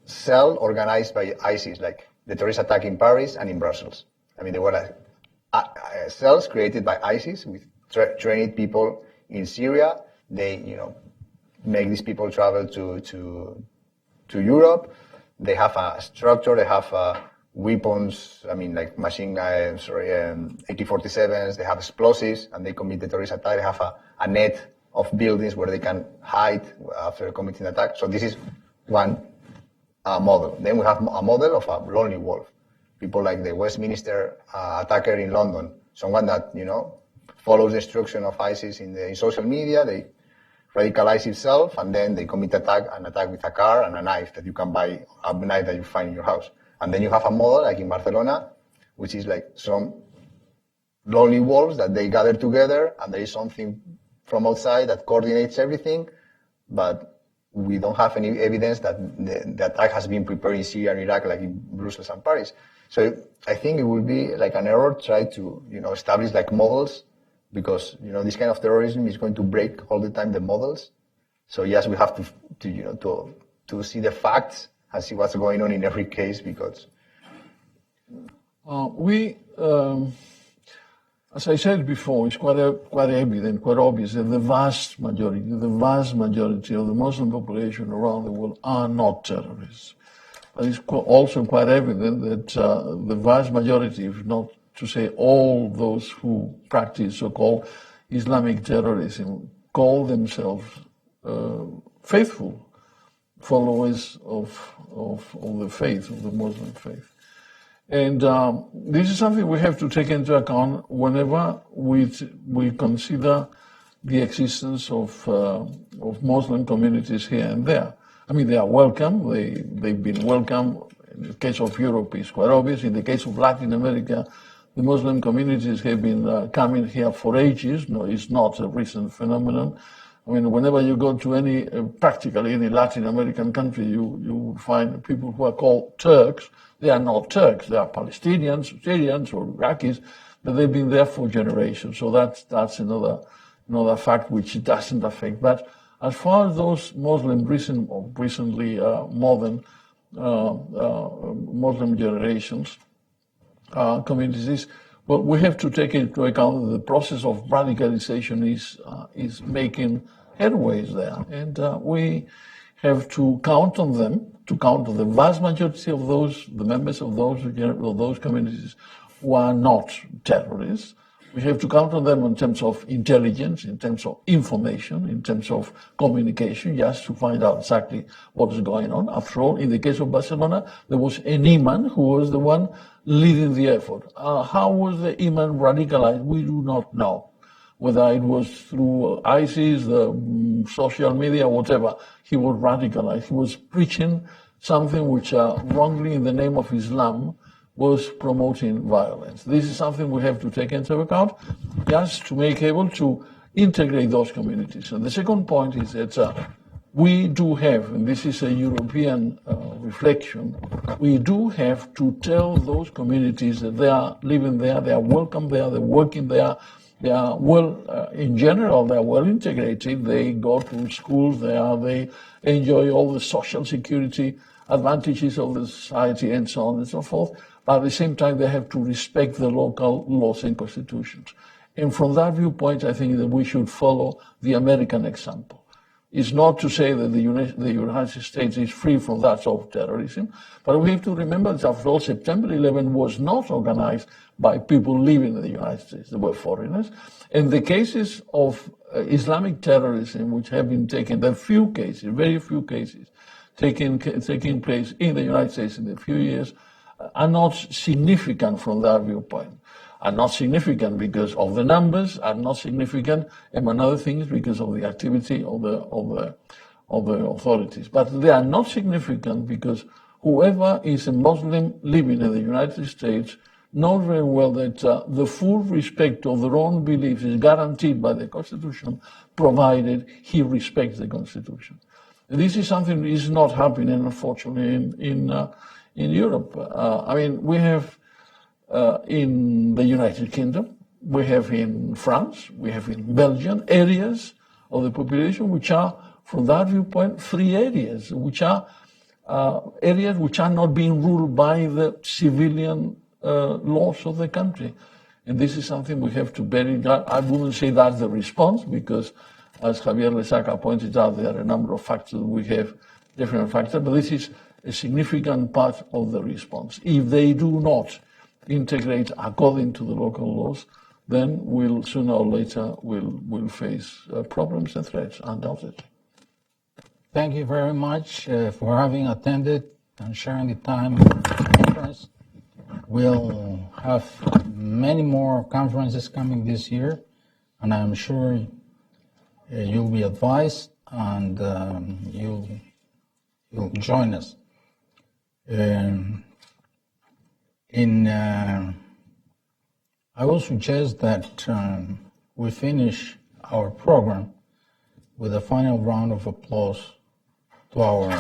S3: cell organized by ISIS, like the terrorist attack in Paris and in Brussels. There were cells created by ISIS with trained people in Syria. They, make these people travel to Europe. They have a structure. They have weapons. Like machine guns, AK-47s. They have explosives, and they commit the terrorist attack. They have a net of buildings where they can hide after committing an attack. So this is one model. Then we have a model of a lonely wolf. People like the Westminster attacker in London, someone that, follows the instruction of ISIS in social media. They radicalize himself, and then they commit an attack with a car and a knife that you can buy, a knife that you find in your house. And then you have a model like in Barcelona, which is like some lonely wolves that they gather together, and there is something from outside that coordinates everything, but we don't have any evidence that the attack has been prepared in Syria and Iraq, like in Brussels and Paris. So I think it would be like an error to try to, establish like models, because, this kind of terrorism is going to break all the time the models. So yes, we have to see the facts and see what's going on in every case, because
S2: as I said before, it's quite evident, quite obvious that the vast majority of the Muslim population around the world are not terrorists. But it's also quite evident that the vast majority, if not to say all those who practice so-called Islamic terrorism, call themselves faithful followers of the faith, of the Muslim faith. And this is something we have to take into account whenever we consider the existence of Muslim communities here and there. They are welcome. They've been welcome. In the case of Europe, it's quite obvious. In the case of Latin America, the Muslim communities have been coming here for ages. No, it's not a recent phenomenon. Whenever you go to practically any Latin American country, you find people who are called Turks. They are not Turks. They are Palestinians, Syrians, or Iraqis, but they've been there for generations. So that's another fact which doesn't affect. But as far as those recently modern Muslim generations communities, well, we have to take into account that the process of radicalization is making headways there, and we have to count on them, to count on the vast majority of the members of those communities who are not terrorists. We have to count on them in terms of intelligence, in terms of information, in terms of communication, just to find out exactly what is going on. After all, in the case of Barcelona, there was an imam who was the one leading the effort. How was the imam radicalized? We do not know. Whether it was through ISIS, the social media, whatever, he was radicalized. He was preaching something which wrongly, in the name of Islam, was promoting violence. This is something we have to take into account, just to make able to integrate those communities. And the second point is that we do have, and this is a European reflection, we do have to tell those communities that they are living there, they are welcome there, they're working there, they are well, in general, they are well integrated, they go to schools there, they enjoy all the social security advantages of the society and so on and so forth. But at the same time, they have to respect the local laws and constitutions. And from that viewpoint, I think that we should follow the American example. It's not to say that the United States is free from that sort of terrorism, but we have to remember that, after all, September 11 was not organized by people living in the United States. They were foreigners. And the cases of Islamic terrorism, which have been taken, there are few cases, very few cases, taking place in the United States in a few years, are not significant from that viewpoint. Are not significant because of the numbers, are not significant, among other things, because of the activity of the authorities. But they are not significant because whoever is a Muslim living in the United States know very well that the full respect of their own beliefs is guaranteed by the Constitution, provided he respects the Constitution. And this is something that is not happening, unfortunately, in Europe. I mean, we have in the United Kingdom, we have in France, we have in Belgium areas of the population which are, from that viewpoint, free areas, which are areas which are not being ruled by the civilian laws of the country. And this is something we have to bear in mind. I wouldn't say that's the response, because as Javier Lesaca pointed out, there are a number of factors. We have different factors, but this is a significant part of the response. If they do not integrate according to the local laws, then we'll sooner or later we'll face problems and threats, undoubtedly.
S1: Thank you very much for having attended and sharing the time of the conference. We'll have many more conferences coming this year, and I'm sure you'll be advised and you'll join us. I will suggest that we finish our program with a final round of applause to our